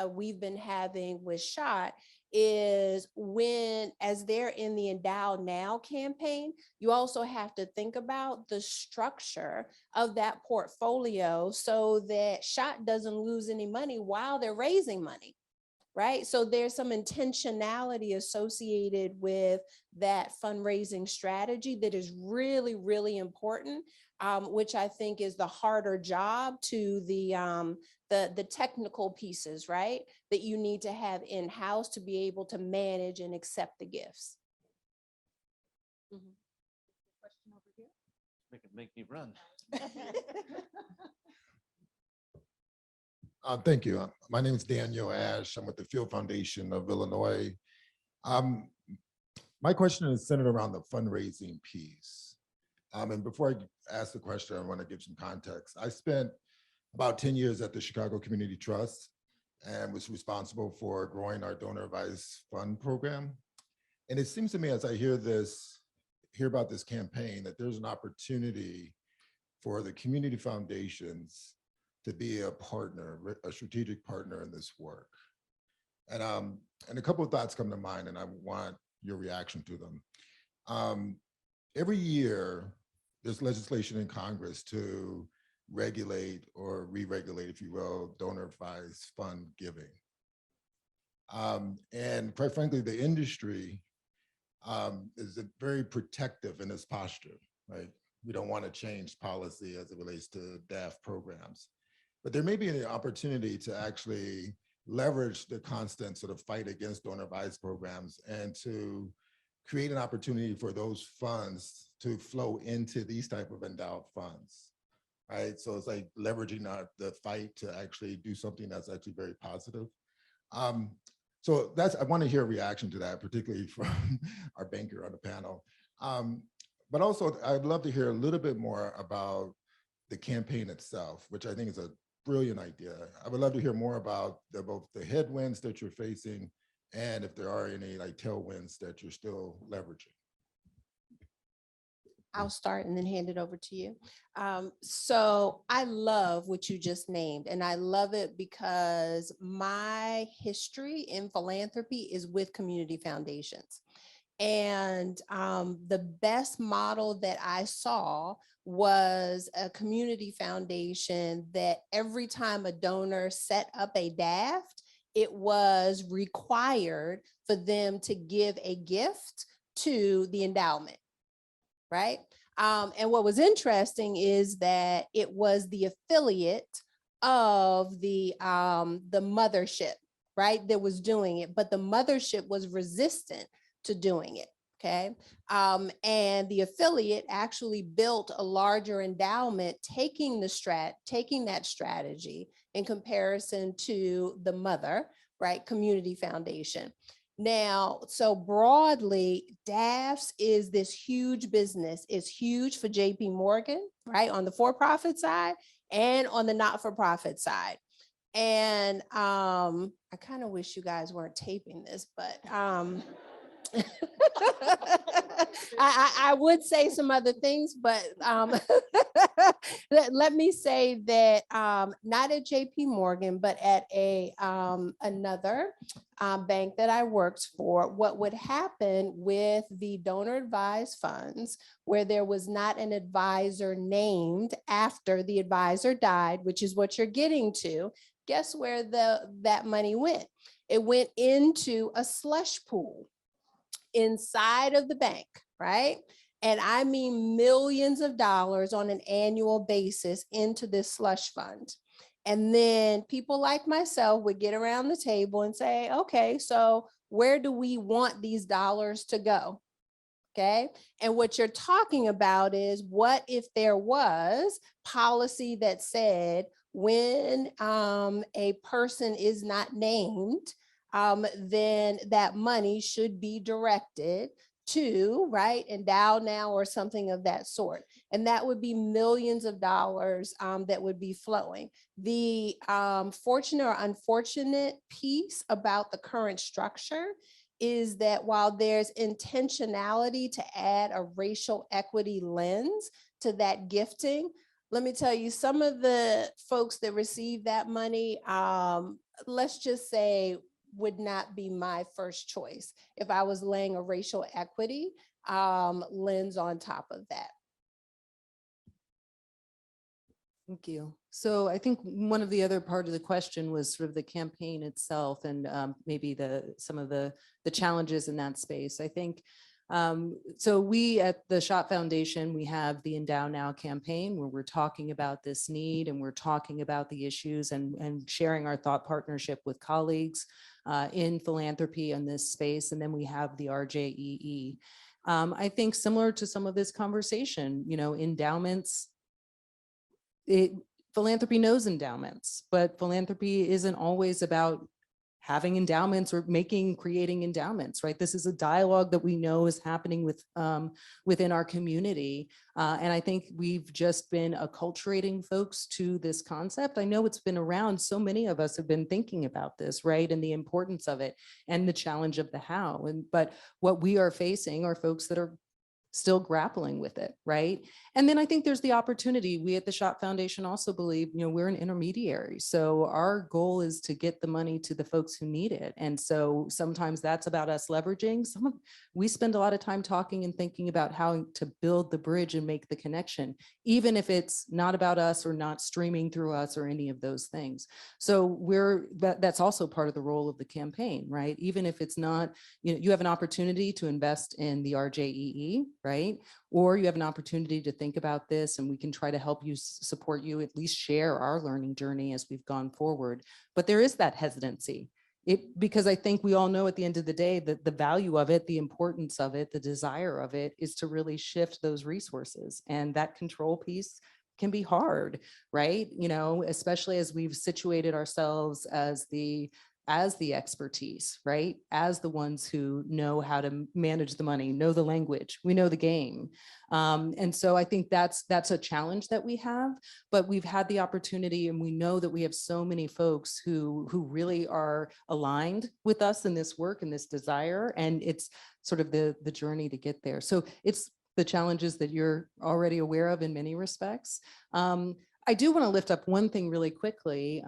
we've been having with Schott is when, as they're in the EndowNow campaign, you also have to think about the structure of that portfolio so that Schott doesn't lose any money while they're raising money, right? So there's some intentionality associated with that fundraising strategy that is really, really important, which I think is the harder job to the technical pieces, right? That you need to have in-house to be able to manage and accept the gifts. Question over here. Make me run. Thank you. My name is Daniel Ash. I'm with the Field Foundation of Illinois. My question is centered around the fundraising piece. And before I ask the question, I want to give some context. I spent about 10 years at the Chicago Community Trust and was responsible for growing our donor advised fund program. And it seems to me as I hear about this campaign that there's an opportunity for the community foundations to be a partner, a strategic partner in this work. And a couple of thoughts come to mind and I want your reaction to them. Every year, there's legislation in Congress to regulate or re-regulate, if you will, donor advised fund giving. And quite frankly, the industry is very protective in its posture, right? We don't want to change policy as it relates to DAF programs. But there may be an opportunity to actually leverage the constant sort of fight against donor advised programs and to create an opportunity for those funds to flow into these type of endowed funds, right? So it's like leveraging the fight to actually do something that's actually very positive. So I want to hear a reaction to that, particularly from our banker on the panel. But also I'd love to hear a little bit more about the campaign itself, which I think is a brilliant idea. I would love to hear more about both the headwinds that you're facing and if there are any like tailwinds that you're still leveraging. I'll start and then hand it over to you. So I love what you just named, and I love it because my history in philanthropy is with community foundations. And the best model that I saw was a community foundation that every time a donor set up a DAFT, it was required for them to give a gift to the endowment, right? And what was interesting is that it was the affiliate of the mothership, right, that was doing it, but the mothership was resistant to doing it. Okay. And the affiliate actually built a larger endowment, taking that strategy in comparison to the mother, right, community foundation. Now, so broadly, DAFs is this huge business. It's huge for JP Morgan, right, on the for-profit side and on the not-for-profit side. And I kind of wish you guys weren't taping this, but I would say some other things, but let me say that not at JP Morgan, but at another bank that I worked for, what would happen with the donor advised funds where there was not an advisor named after the advisor died, which is what you're getting to, guess where that money went? It went into a slush pool inside of the bank, right? And I mean millions of dollars on an annual basis into this slush fund. And then people like myself would get around the table and say, okay, so where do we want these dollars to go? Okay. And what you're talking about is what if there was policy that said when a person is not named then that money should be directed to, right, EndowNow or something of that sort. And that would be millions of dollars that would be flowing. The fortunate or unfortunate piece about the current structure is that while there's intentionality to add a racial equity lens to that gifting, let me tell you, some of the folks that receive that money, let's just say, would not be my first choice if I was laying a racial equity lens on top of that. Thank you. So I think one of the other part of the question was sort of the campaign itself and maybe some of the challenges in that space. I think so we at the Schott Foundation, we have the EndowNow campaign where we're talking about this need and we're talking about the issues and sharing our thought partnership with colleagues in philanthropy in this space. And then we have the RJEE. I think similar to some of this conversation, you know, endowments, philanthropy knows endowments, but philanthropy isn't always about having endowments or creating endowments, right? This is a dialogue that we know is happening within our community. And I think we've just been acculturating folks to this concept. I know it's been around, so many of us have been thinking about this, right? And the importance of it and the challenge of the how. But what we are facing are folks that are still grappling with it, right? And then I think there's the opportunity. We at the Schott Foundation also believe, you know, we're an intermediary. So our goal is to get the money to the folks who need it. And so sometimes that's about us leveraging. We spend a lot of time talking and thinking about how to build the bridge and make the connection, even if it's not about us or not streaming through us or any of those things. So that's also part of the role of the campaign, right? Even if it's not, you know, you have an opportunity to invest in the RJEE, right? Or you have an opportunity to think about this and we can try to help you, support you, at least share our learning journey as we've gone forward. But there is that hesitancy. Because I think we all know at the end of the day that the value of it, the importance of it, the desire of it is to really shift those resources. And that control piece can be hard, right? You know, especially as we've situated ourselves as the expertise, right? As the ones who know how to manage the money, know the language, we know the game. And so I think that's a challenge that we have, but we've had the opportunity and we know that we have so many folks who really are aligned with us in this work and this desire. And it's sort of the journey to get there. So it's the challenges that you're already aware of in many respects. I do want to lift up one thing really quickly,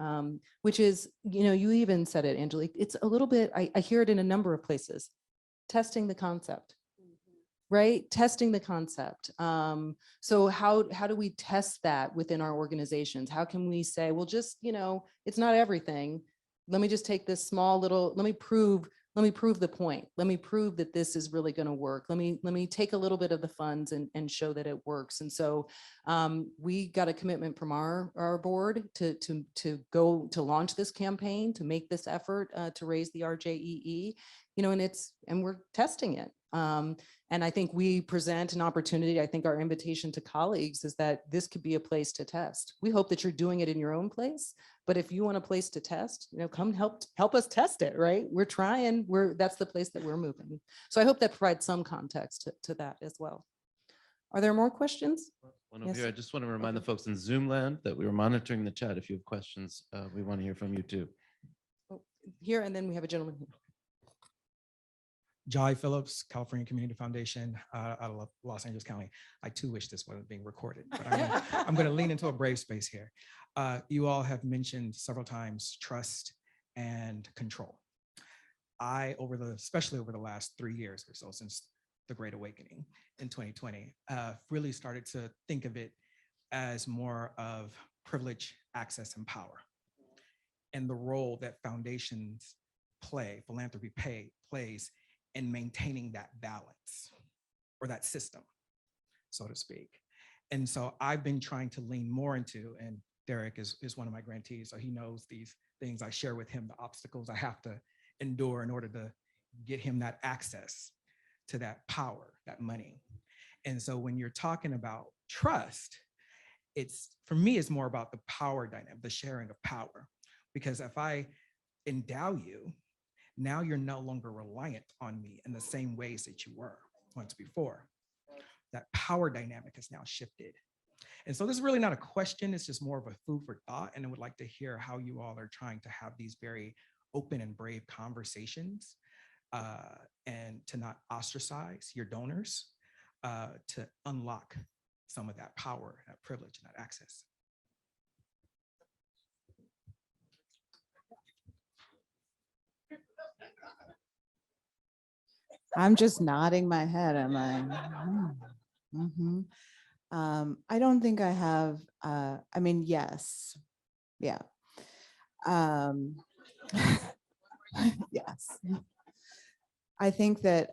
which is, you know, you even said it, Angelique, it's a little bit, I hear it in a number of places, testing the concept, right? Testing the concept. So how do we test that within our organizations? How can we say, well, just, you know, it's not everything. Let me just take this small little, let me prove the point. Let me prove that this is really going to work. Let me take a little bit of the funds and show that it works. And so we got a commitment from our board to go to launch this campaign, to make this effort to raise the RJEE, you know, and we're testing it. And I think we present an opportunity. I think our invitation to colleagues is that this could be a place to test. We hope that you're doing it in your own place, but if you want a place to test, you know, come help us test it, right? We're trying, that's the place that we're moving. So I hope that provides some context to that as well. Are there more questions? One over here. I just want to remind the folks in Zoom land that we were monitoring the chat. If you have questions, we want to hear from you too. Here, and then we have a gentleman here. Jai Phillips, California Community Foundation out of Los Angeles County. I too wish this wasn't being recorded, but I'm going to lean into a brave space here. You all have mentioned several times trust and control. Especially over the last 3 years or so, since the Great Awakening in 2020, really started to think of it as more of privilege, access, and power, and the role that foundations philanthropy plays in maintaining that balance or that system, so to speak. And so I've been trying to lean more into, and Derek is one of my grantees, so he knows these things. I share with him the obstacles I have to endure in order to get him that access to that power, that money. And so when you're talking about trust, for me, it's more about the power dynamic, the sharing of power. Because if I endow you, Now you're no longer reliant on me in the same ways that you were once before. That power dynamic has now shifted. And so this is really not a question, it's just more of a food for thought. And I would like to hear how you all are trying to have these very open and brave conversations and to not ostracize your donors, to unlock some of that power, that privilege, and that access. I'm just nodding my head. I'm like, mhm. I don't think I have, I mean, yes, yeah. Yes. I think that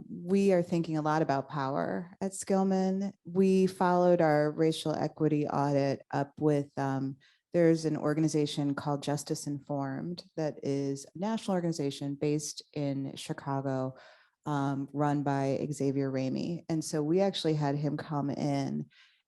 we are thinking a lot about power at Skillman. We followed our racial equity audit up with, there's an organization called Justice Informed that is a national organization based in Chicago, run by Xavier Ramey. And so we actually had him come in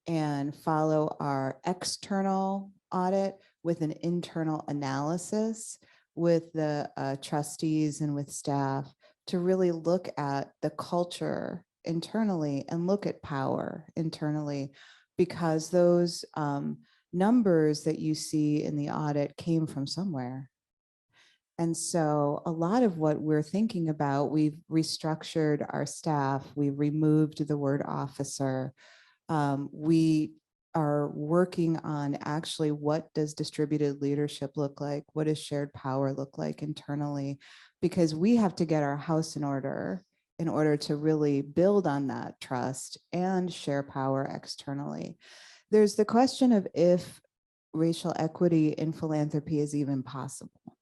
and follow our external audit with an internal analysis with the trustees and with staff to really look at the culture internally and look at power internally, because those numbers that you see in the audit came from somewhere. And so a lot of what we're thinking about, we've restructured our staff, we removed the word officer. We are working on actually, what does distributed leadership look like? What does shared power look like internally? Because we have to get our house in order to really build on that trust and share power externally. There's the question of if racial equity in philanthropy is even possible,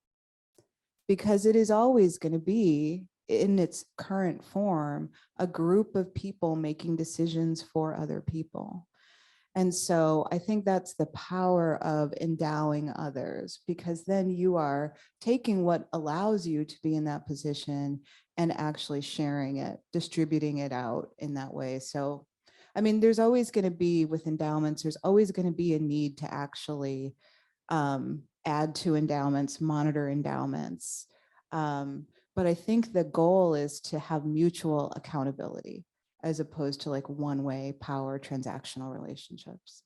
because it is always going to be, in its current form, a group of people making decisions for other people. And so I think that's the power of endowing others, because then you are taking what allows you to be in that position and actually sharing it, distributing it out in that way. So, I mean, there's always going to be, with endowments, there's always going to be a need to actually add to endowments, monitor endowments. But I think the goal is to have mutual accountability, as opposed to like one-way power transactional relationships.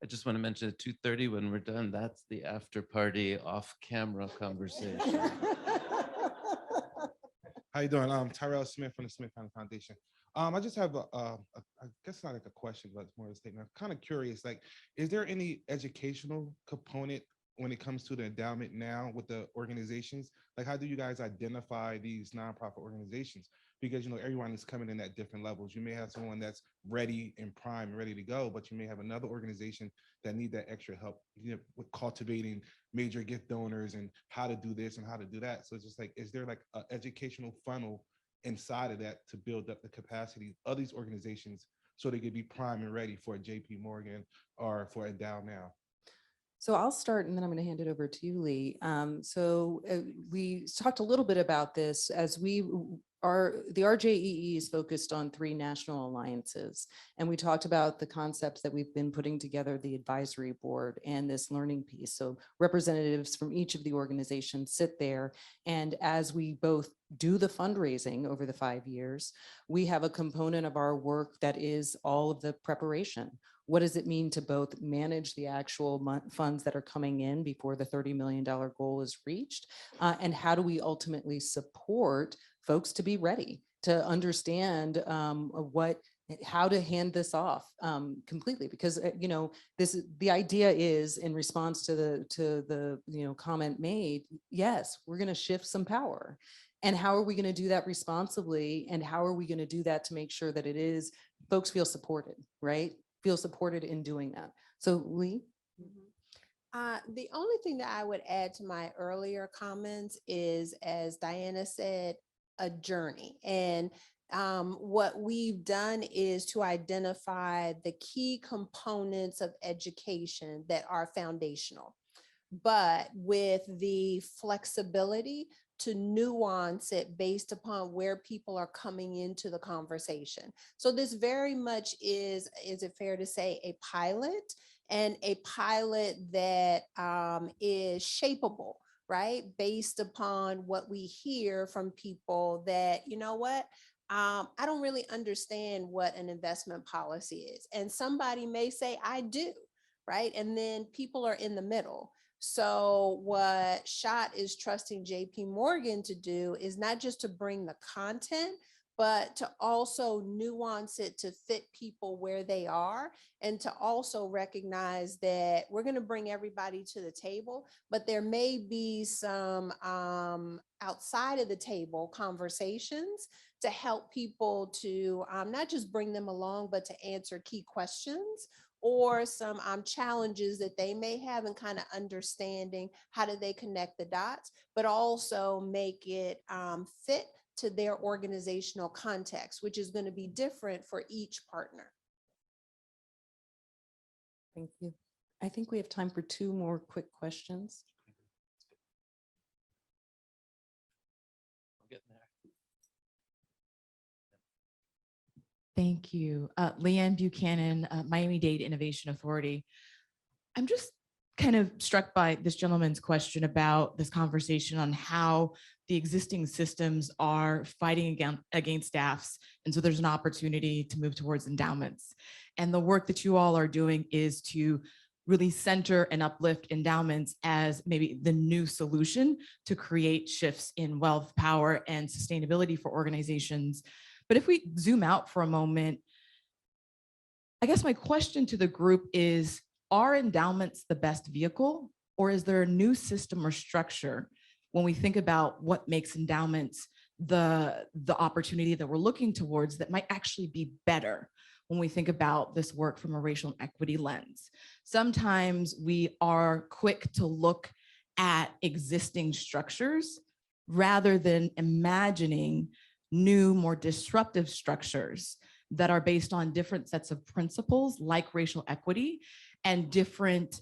I just want to mention at 2:30 when we're done, that's the after party off camera conversation. How you doing? Tyrell Smith from the Smith Family Foundation. I just have I guess not like a question, but it's more of a statement. I'm kind of curious, like, is there any educational component when it comes to the endowment now with the organizations? Like, how do you guys identify these nonprofit organizations? Because, you know, everyone is coming in at different levels. You may have someone that's ready and prime, ready to go, but you may have another organization that need that extra help, you know, with cultivating major gift donors and how to do this and how to do that. So it's just like, is there like an educational funnel inside of that to build up the capacity of these organizations so they could be prime and ready for a JP Morgan or for EndowNow? So I'll start and then I'm going to hand it over to you, Lee. We talked a little bit about this as the RJEE is focused on 3 national alliances. And we talked about the concepts that we've been putting together, the advisory board and this learning piece. So representatives from each of the organizations sit there. And as we both do the fundraising over the 5 years, we have a component of our work that is all of the preparation. What does it mean to both manage the actual funds that are coming in before the $30 million goal is reached? And how do we ultimately support folks to be ready to understand how to hand this off completely? Because you know, the idea is, in response to the comment made, yes, we're going to shift some power. And how are we going to do that responsibly? And how are we going to do that to make sure that folks feel supported, right? Feel supported in doing that. So Lee? The only thing that I would add to my earlier comments is, as Diana said, a journey. And what we've done is to identify the key components of education that are foundational, but with the flexibility to nuance it based upon where people are coming into the conversation. So this very much is it fair to say, a pilot, and a pilot that is shapeable right? Based upon what we hear from people that, you know what, I don't really understand what an investment policy is. And somebody may say, I do, right? And then people are in the middle. So what Schott is trusting JP Morgan to do is not just to bring the content, but to also nuance it to fit people where they are, and to also recognize that we're going to bring everybody to the table, but there may be some outside of the table conversations to help people to not just bring them along, but to answer key questions or some challenges that they may have, and kind of understanding how do they connect the dots, but also make it fit to their organizational context, which is going to be different for each partner. Thank you. I think we have time for 2 more quick questions. I'm getting there. Thank you. Leanne Buchanan, Miami-Dade Innovation Authority. I'm just kind of struck by this gentleman's question about this conversation on how the existing systems are fighting against staffs. And so there's an opportunity to move towards endowments. And the work that you all are doing is to really center and uplift endowments as maybe the new solution to create shifts in wealth, power, and sustainability for organizations. But if we zoom out for a moment, I guess my question to the group is, are endowments the best vehicle, or is there a new system or structure when we think about what makes endowments the opportunity that we're looking towards that might actually be better when we think about this work from a racial equity lens? Sometimes we are quick to look at existing structures rather than imagining new, more disruptive structures that are based on different sets of principles like racial equity and different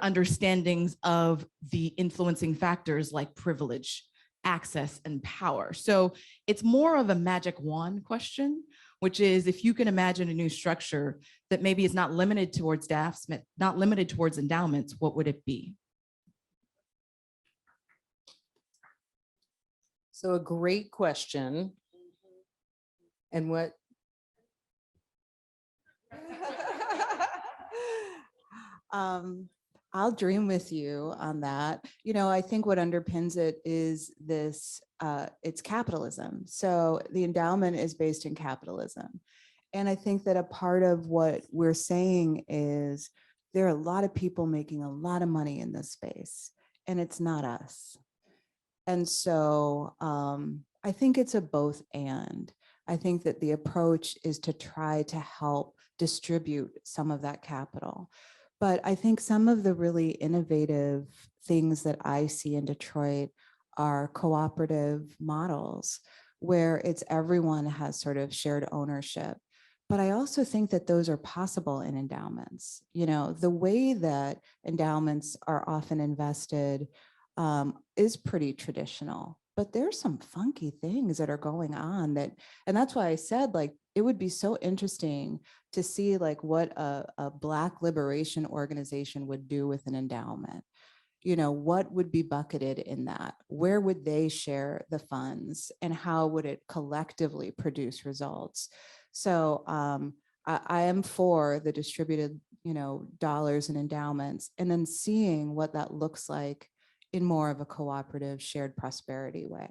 understandings of the influencing factors like privilege, access, and power. So it's more of a magic wand question, which is, if you can imagine a new structure that maybe is not limited towards staffs, not limited towards endowments, what would it be? So a great question. And what? I'll dream with you on that. You know, I think what underpins it is this, it's capitalism. So the endowment is based in capitalism. And I think that a part of what we're saying is there are a lot of people making a lot of money in this space, and it's not us. And so I think it's a both and. I think that the approach is to try to help distribute some of that capital. But I think some of the really innovative things that I see in Detroit are cooperative models where it's everyone has sort of shared ownership. But I also think that those are possible in endowments. You know, the way that endowments are often invested is pretty traditional, but there's some funky things that are going on that, and that's why I said, like, it would be so interesting to see like what a Black liberation organization would do with an endowment. You know, what would be bucketed in that? Where would they share the funds, and how would it collectively produce results? So I am for the distributed, you know, dollars and endowments, and then seeing what that looks like in more of a cooperative shared prosperity way.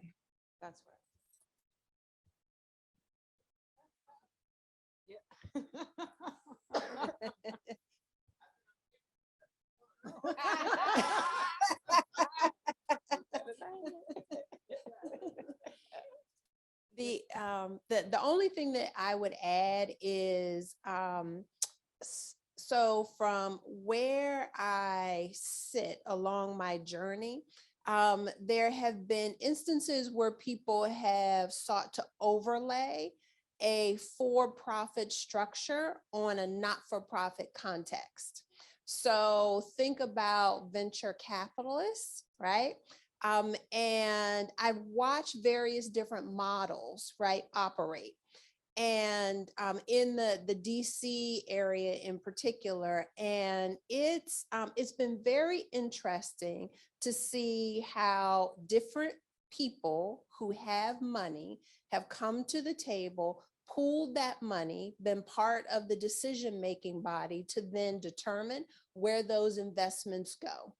That's right. The only thing that I would add is so from where I sit along my journey, there have been instances where people have sought to overlay a for-profit structure on a not-for-profit context. So think about venture capitalists, right? And I've watched various different models, right, operate. and in the DC area in particular. And it's been very interesting to see how different people who have money have come to the table, pooled that money, been part of the decision-making body to then determine where those investments go.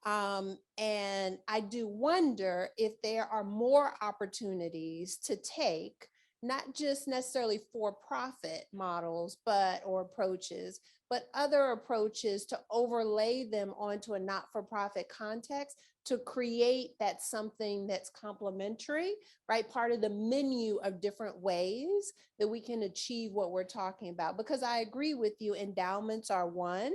And I do wonder if there are more opportunities to take not just necessarily for-profit models, or approaches, but other approaches to overlay them onto a not-for-profit context to create that something that's complementary, right? Part of the menu of different ways that we can achieve what we're talking about. Because I agree with you, endowments are one.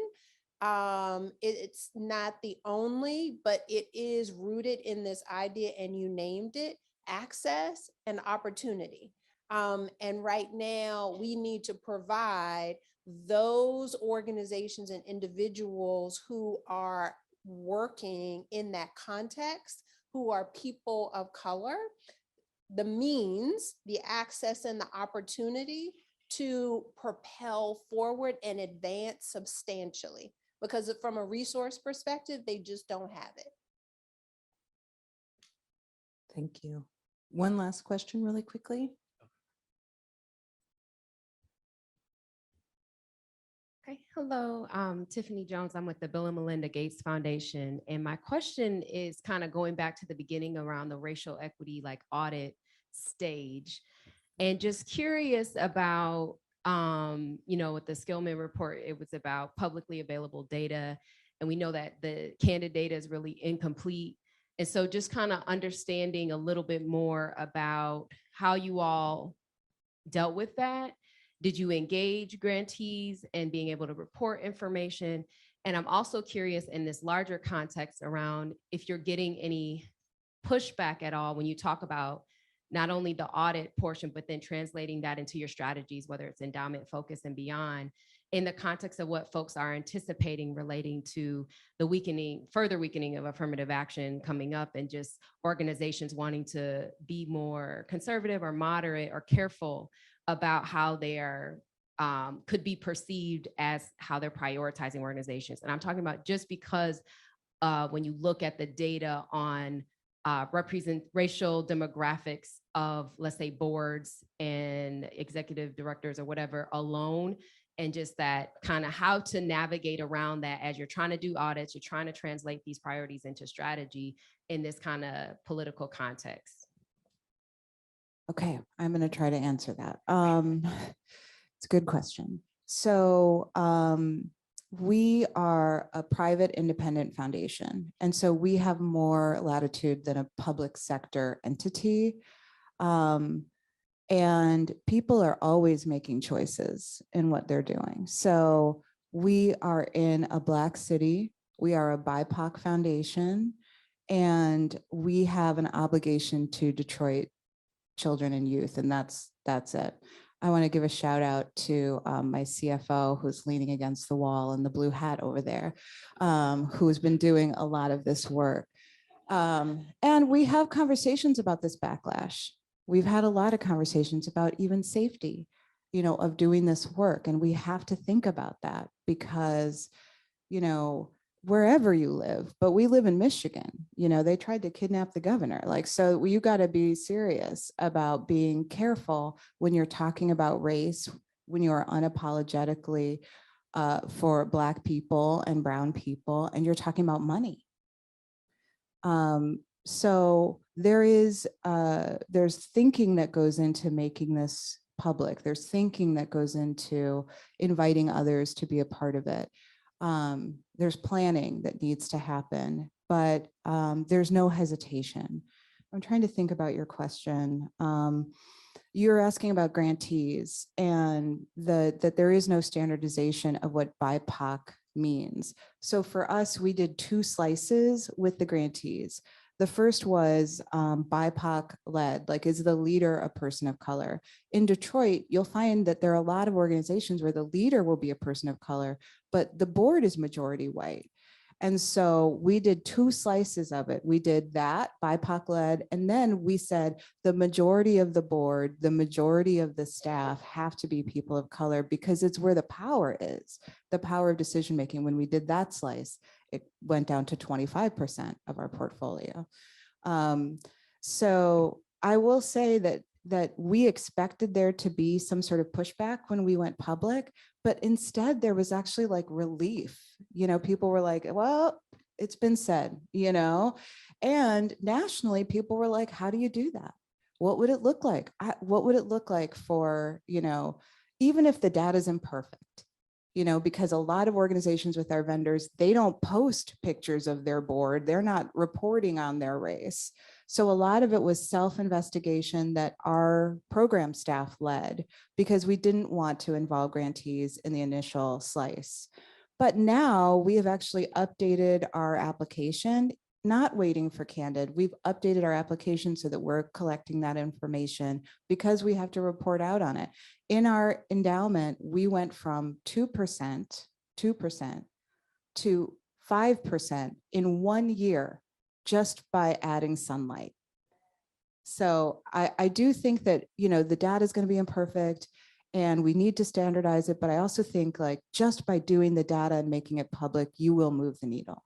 It's not the only, but it is rooted in this idea, and you named it, access and opportunity. And right now we need to provide those organizations and individuals who are working in that context, who are people of color, the means, the access and the opportunity to propel forward and advance substantially. Because from a resource perspective, they just don't have it. Thank you. One last question really quickly. Okay, hello, Tiffany Jones. I'm with the Bill and Melinda Gates Foundation. And my question is kind of going back to the beginning around the racial equity audit stage. And just curious about, with the Skillman report, it was about publicly available data. And we know that the candid data is really incomplete. And so just kind of understanding a little bit more about how you all dealt with that. Did you engage grantees and being able to report information? And I'm also curious in this larger context around if you're getting any pushback at all when you talk about not only the audit portion, but then translating that into your strategies, whether it's endowment focus and beyond, in the context of what folks are anticipating relating to the further weakening of affirmative action coming up, and just organizations wanting to be more conservative or moderate or careful about how they are could be perceived as how they're prioritizing organizations. And I'm talking about just because when you look at the data on racial demographics of, let's say, boards and executive directors or whatever alone, and just that kind of how to navigate around that as you're trying to do audits, you're trying to translate these priorities into strategy in this kind of political context. Okay, I'm going to try to answer that. It's a good question. So we are a private independent foundation, and so we have more latitude than a public sector entity. And people are always making choices in what they're doing. So we are in a Black city, we are a BIPOC foundation, and we have an obligation to Detroit children and youth, and that's it. I want to give a shout out to my CFO, who's leaning against the wall in the blue hat over there, who has been doing a lot of this work. And we have conversations about this backlash. We've had a lot of conversations about even safety, of doing this work. And we have to think about that because, wherever you live, but we live in Michigan, they tried to kidnap the governor. So you got to be serious about being careful when you're talking about race, when you are unapologetically for Black people and brown people, and you're talking about money. So there's thinking that goes into making this public. There's thinking that goes into inviting others to be a part of it. There's planning that needs to happen, but there's no hesitation. I'm trying to think about your question. You're asking about grantees and that there is no standardization of what BIPOC means. So for us, we did 2 slices with the grantees. The first was BIPOC led, is the leader a person of color? In Detroit, you'll find that there are a lot of organizations where the leader will be a person of color, but the board is majority white. And so we did 2 slices of it. We did that BIPOC led, and then we said the majority of the board, the majority of the staff have to be people of color because it's where the power is, the power of decision making. When we did that slice, it went down to 25% of our portfolio. So I will say that we expected there to be some sort of pushback when we went public, but instead there was actually like relief. You know, people were like, well, it's been said, you know, and nationally people were like, how do you do that? What would it look like? What would it look like for, you know, even if the data is imperfect, you know, because a lot of organizations with our vendors, they don't post pictures of their board. They're not reporting on their race. So a lot of it was self-investigation that our program staff led because we didn't want to involve grantees in the initial slice. But now we have actually updated our application, not waiting for Candid. We've updated our application so that we're collecting that information because we have to report out on it. In our endowment, we went from 2% to 5% in 1 year just by adding sunlight. So I do think that, you know, the data is going to be imperfect and we need to standardize it. But I also think like just by doing the data and making it public, you will move the needle.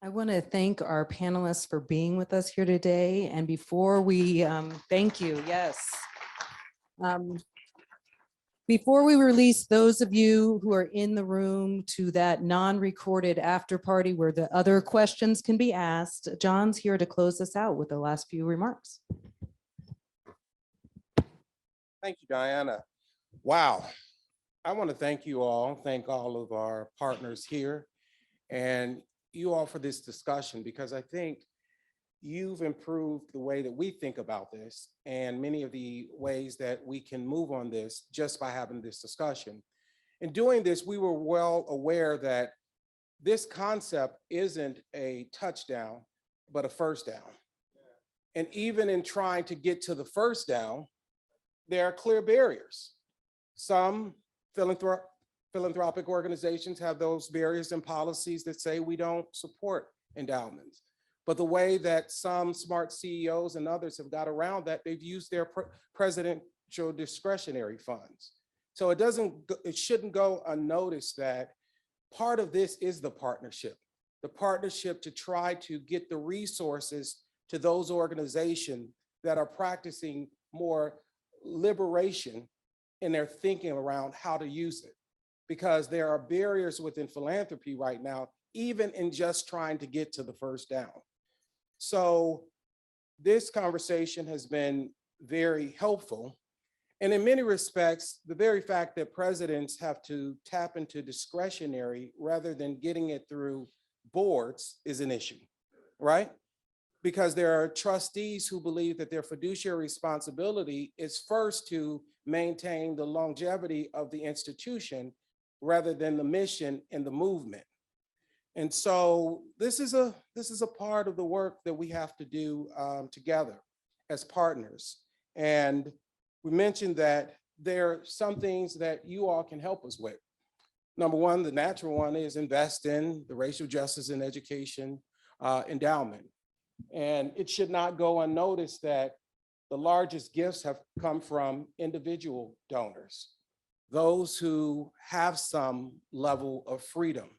I want to thank our panelists for being with us here today. And before we, thank you, yes. Before we release those of you who are in the room to that non-recorded after party where the other questions can be asked, John's here to close us out with the last few remarks. Thank you, Diana. Wow. I want to thank you all, thank all of our partners here and you all for this discussion, because I think you've improved the way that we think about this and many of the ways that we can move on this just by having this discussion. In doing this, we were well aware that this concept isn't a touchdown, but a first down. And even in trying to get to the first down, there are clear barriers. Some philanthropic organizations have those barriers and policies that say we don't support endowments. But the way that some smart CEOs and others have got around that, they've used their presidential discretionary funds. So it shouldn't go unnoticed that part of this is the partnership to try to get the resources to those organizations that are practicing more liberation in their thinking around how to use it. Because there are barriers within philanthropy right now, even in just trying to get to the first down. So this conversation has been very helpful. And in many respects, the very fact that presidents have to tap into discretionary rather than getting it through boards is an issue, right? Because there are trustees who believe that their fiduciary responsibility is first to maintain the longevity of the institution rather than the mission and the movement. And so this is a part of the work that we have to do together as partners. And we mentioned that there are some things that you all can help us with. Number one, the natural one is invest in the Racial Justice in Education endowment. And it should not go unnoticed that the largest gifts have come from individual donors, those who have some level of freedom.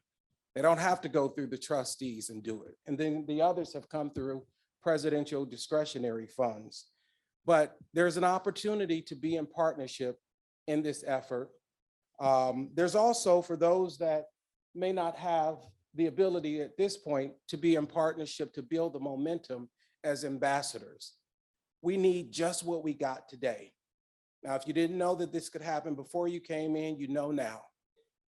They don't have to go through the trustees and do it. And then the others have come through presidential discretionary funds. But there's an opportunity to be in partnership in this effort. There's also, for those that may not have the ability at this point to be in partnership to build the momentum as ambassadors. We need just what we got today. Now, if you didn't know that this could happen before you came in, you know now.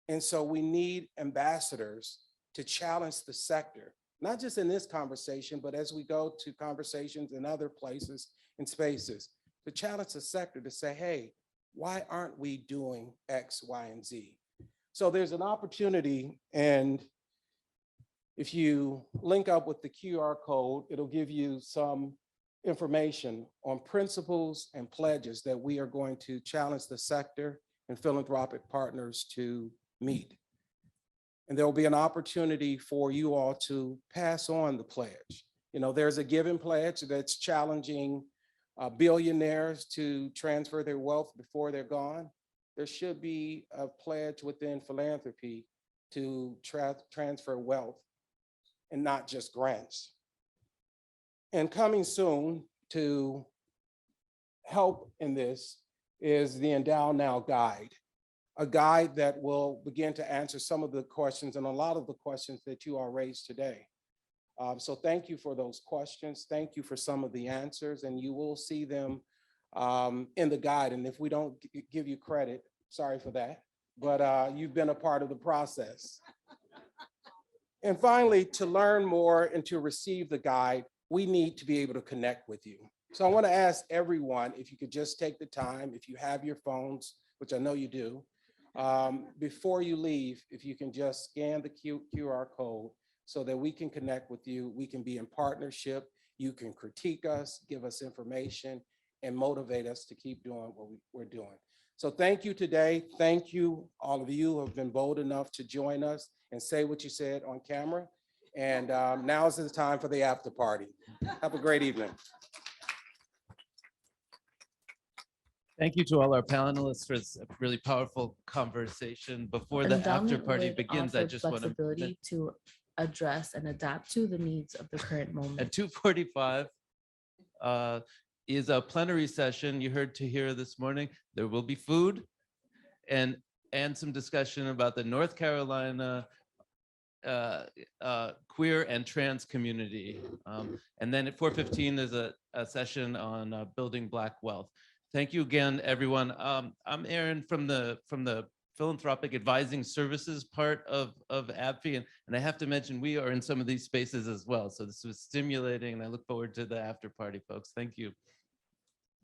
And so we need ambassadors to challenge the sector, not just in this conversation, but as we go to conversations in other places and spaces, to challenge the sector to say, hey, why aren't we doing X, Y, and Z? So there's an opportunity, and if you link up with the QR code, it'll give you some information on principles and pledges that we are going to challenge the sector and philanthropic partners to meet. And there will be an opportunity for you all to pass on the pledge. You know, there's a given pledge that's challenging billionaires to transfer their wealth before they're gone. There should be a pledge within philanthropy to transfer wealth and not just grants. And coming soon to help in this is the EndowNow guide, a guide that will begin to answer some of the questions and a lot of the questions that you all raised today. So thank you for those questions. Thank you for some of the answers, and you will see them in the guide. And if we don't give you credit, sorry for that, but you've been a part of the process. And finally, to learn more and to receive the guide, we need to be able to connect with you. So I want to ask everyone if you could just take the time, if you have your phones, which I know you do, before you leave, if you can just scan the QR code so that we can connect with you, we can be in partnership, you can critique us, give us information, and motivate us to keep doing what we're doing. So thank you today. Thank you, all of you who have been bold enough to join us and say what you said on camera. And now is the time for the after party. Have a great evening. Thank you to all our panelists for this really powerful conversation. Before the after Endowment party would begins, I offer just want to. flexibility to address and adapt to the needs of the current moment. At 2:45 is a plenary session. You heard Tahira this morning. There will be food and some discussion about the North Carolina queer and trans community. And then at 4:15 there's a session on building Black wealth. Thank you again, everyone. I'm Aaron from the philanthropic advising services part of ABFE, and I have to mention we are in some of these spaces as well. So this was stimulating, and I look forward to the after party, folks. Thank you.